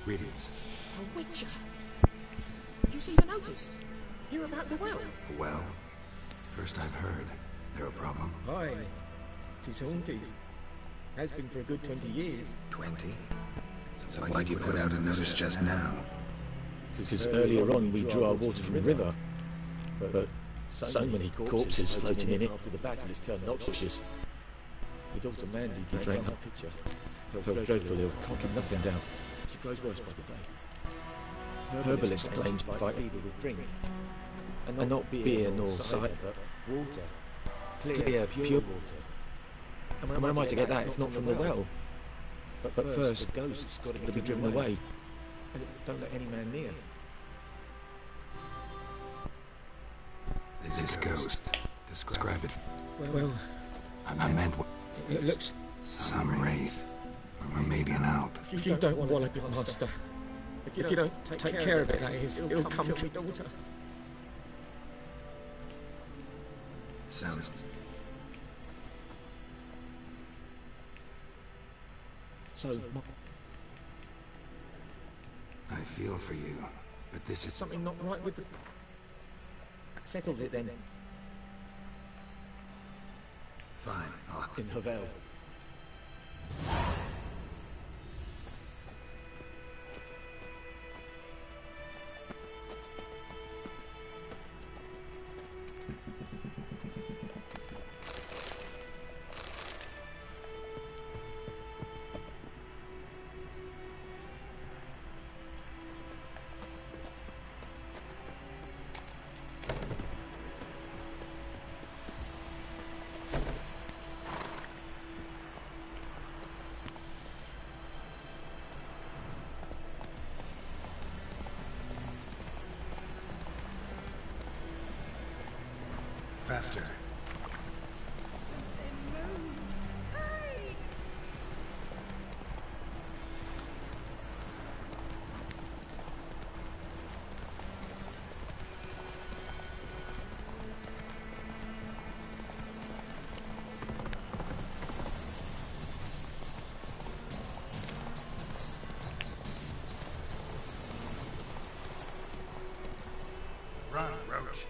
E: Greetings.
P: A witcher? You see the notice? Hear about the well?
E: A well? First I've heard. There a problem?
J: Aye. 'Tis haunted. Has been for a good 20 years.
E: 20? So why did you put out a notice just now?
J: Because earlier on we drew our water from the river. But so many corpses floating in it. After the battle it's turned noxious. My daughter Mandy drank that picture. Felt dreadfully ill, can't keep nothing down. She grows worse by the day. Herbalists claim to fight fever with drink. And not beer nor cider, but water. Clear, pure water. And where am I to get that if not from the well? But first, the ghost's got to be driven away. And don't let any man near.
E: This ghost. Describe it.
J: Well,
E: I meant what?
J: It looks...
E: Some wraith. Or maybe an alp.
J: If you don't want a good monster, if you don't take care of it, that is, it'll come to my daughter.
E: Sounds...
J: So,
E: I feel for you, but this is...
J: something not right with the... That settles it then.
E: Fine.
J: In Havel.
E: Faster.
D: Run, Roach.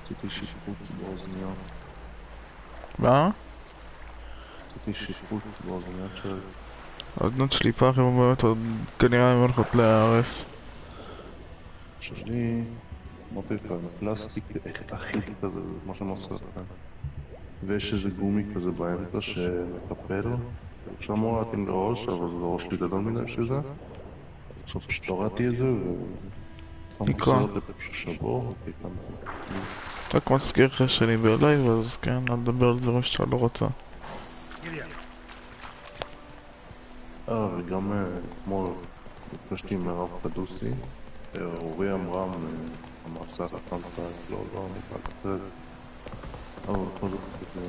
L: עשיתי שיפוט באוזניות.
B: מה?
L: עשיתי שיפוט באוזניות של...
B: האוזניות שלי פח, הם באמת עוד כנראה הם הולכות להיהרס.
L: שלי... אמרתי לך, פלסטיק אחיד כזה, זה מה שאני עושה לכם. ויש איזה גומי כזה באמצע שמקפל, שאמור להתאים לראש, אבל זה ראש לי גדול מדי שזה. עכשיו פשוט הורדתי את זה
B: נקרא.
L: שבור,
B: רק מזכיר לך שאני בלייב, אז כן, אל תדבר על דברים שאתה לא רוצה.
L: וגם אתמול נפגשתי עם מירב קדוסי, אורי אמרה המעשה הקטן צעד, לא נקרא קצת, אבל בכל זאת כזה...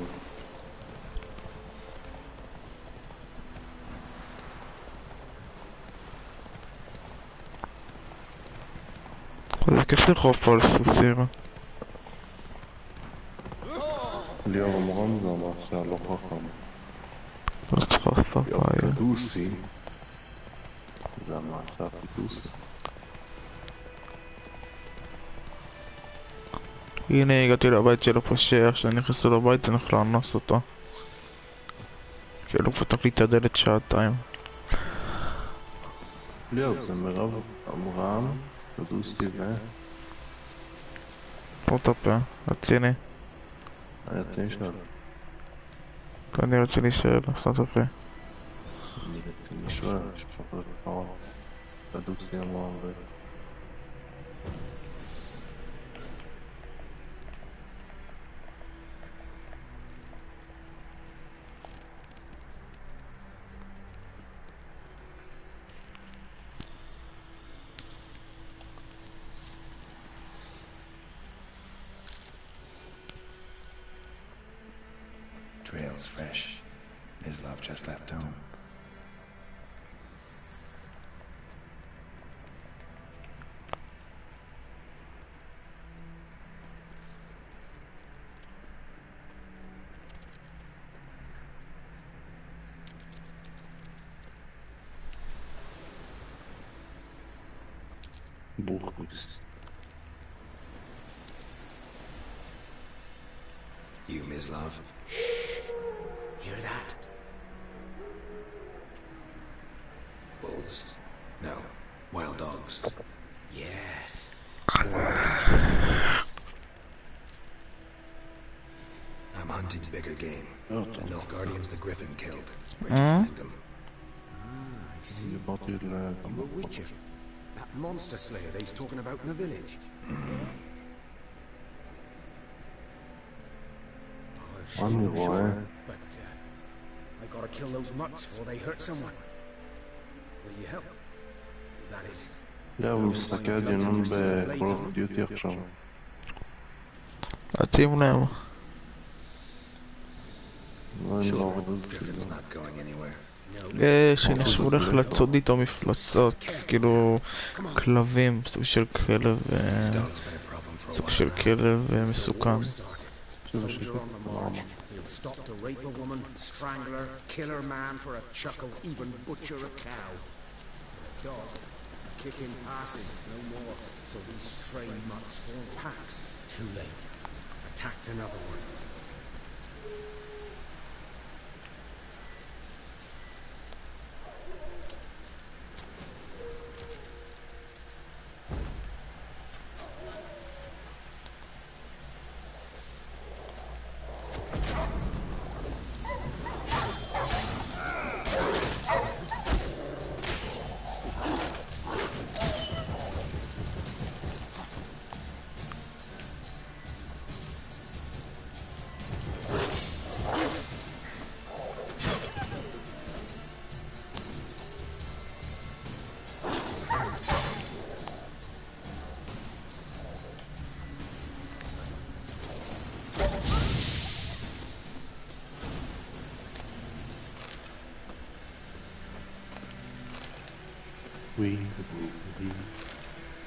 B: זה כיף לרחוב פה על סוסים.
L: ליאור אמרם זה המעשה הלא חכם.
B: ליאור
L: קדוסי זה המעשה הקדוסי.
B: הנה הגעתי לבית של הפושע, כשאני נכנסו לבית אני הולך לאנוס אותו. כאילו הוא פתח לי את הדלת שעתיים.
L: ליאור זה מירב אמרם קדוסי
B: פור את הפה, רציני.
L: אני רציני שואל.
B: אני רציני שואל, עשה את הפה.
L: אני רציני שואל, שפחות לפחות קדוסי אמרם ו...
E: Trail's fresh. His love just left home.
L: בוכריסט.
E: You, Mislav?
P: Hear that?
E: Wolves? No. Wild dogs.
P: Yes. More dangerous than wolves.
E: I'm hunting bigger game. The Nilfgaardians the Griffin killed. Where'd you find them?
P: I see. You a witcher. That monster slayer that he's talking about in the village. But I gotta kill those mutts before they hurt someone. Will you help? That is.
L: לייב משחקי הדיונון ב-Call of Duty עכשיו.
B: מתאים להם. שאני הולך לצוד איתו מפלצות, כאילו כלבים, סוג של כלב, סוג של כלב מסוכן.
P: Stop to rape a woman, strangle her, kill her man for a chuckle, even butcher a cow. A dog, kick him passing, no more. So these stray mutts form packs. Too late. Attacked another one.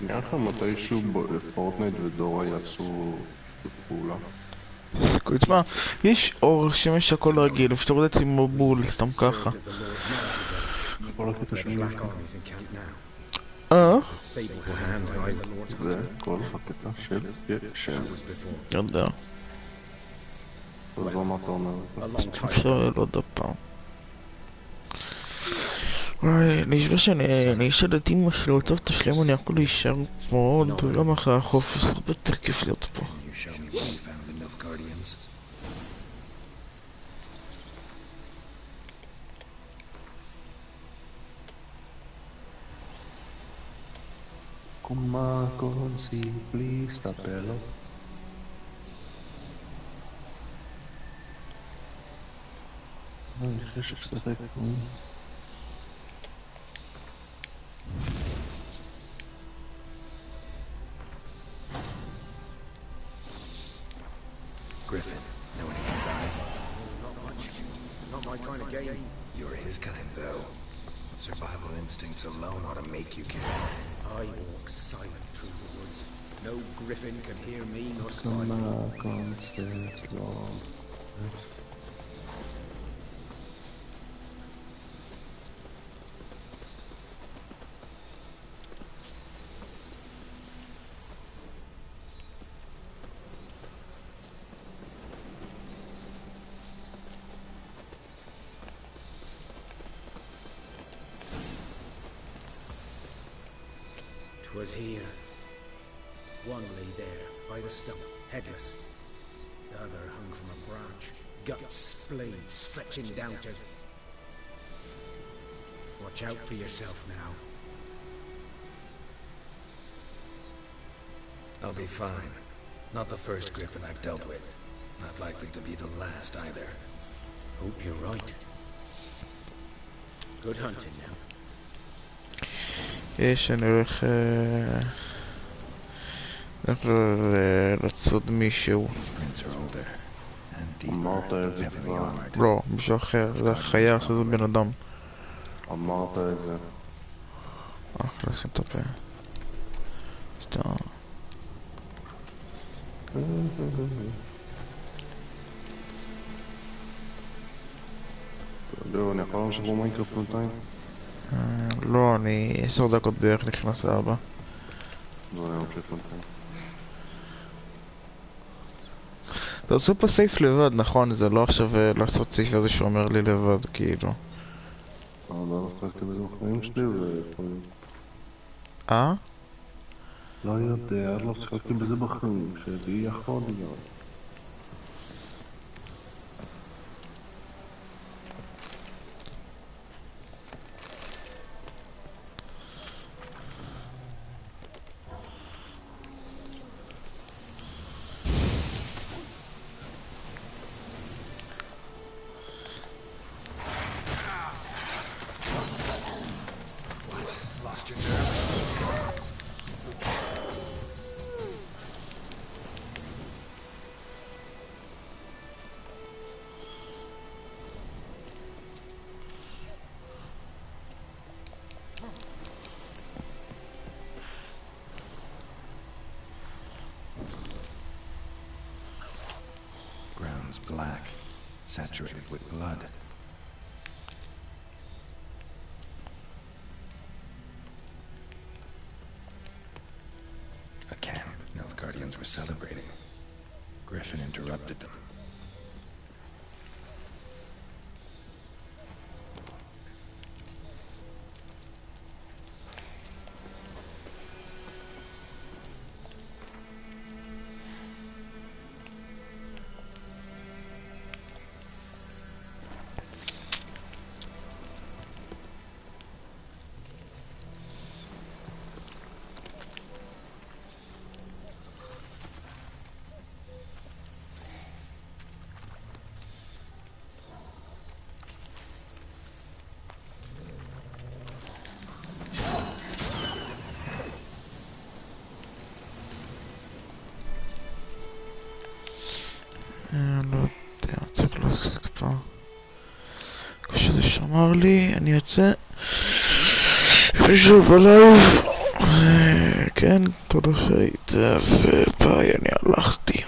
L: נראה לך מתישהו פורטנייט ודורה יעשו פעולה?
B: תשמע, יש אור שמש הכל רגיל, אפשר לראות עם מבול, סתם ככה.
L: כל הקטע שלי. זה כל הקטע של
B: יודע.
L: אז מה אתה אומר?
B: אפשר לראות עוד פעם. נשבע שאני אשאל את אמא שלו, טוב תשלם אני הכל להישאר פה עוד גם אחרי החוף, זה בטח כיף להיות פה.
L: Come consi, please, sta bello. אני חושב ששחק
E: Griffin, know anything about it?
P: Not much. Not my kind of game.
E: You're his kind, though. Survival instincts alone ought to make you kill.
P: I walk silent through the woods. No griffin can hear me nor spy me. Was here. One lay there, by the stump, headless. The other hung from a branch, guts splayed, stretching down to... Watch out for yourself now.
E: I'll be fine. Not the first griffin I've dealt with. Not likely to be the last either.
P: Hope you're right. Good hunting now.
B: אני הולך לצוד מישהו.
L: אמרת את זה כבר.
B: לא, מישהו אחר, זה החיה, זה בן אדם.
L: אמרת את זה.
B: לשים את הפה. סתם.
L: לא, אני יכול להמשיך במיינקראפט בינתיים?
B: לא, אני 10 דקות בערך נכנס לאבא.
L: לא, אני ממשיך בינתיים.
B: תעשו פה סייף לבד, נכון? זה לא עכשיו לעשות סייף הזה שאומר לי לבד, כאילו.
L: לא נפקתי בזה בחיים שלי ויכול להיות. לא יודע, לא שחקתי בזה בחיים שלי, יכול להיות.
E: Black, saturated with blood. A camp. Nilfgaardians were celebrating. Griffin interrupted them.
B: לא יודע, צריך לעשות פה. כשזה שמר לי, אני יוצא ושוב בלייב. כן, תודה שהיית, וביי, אני הלכתי.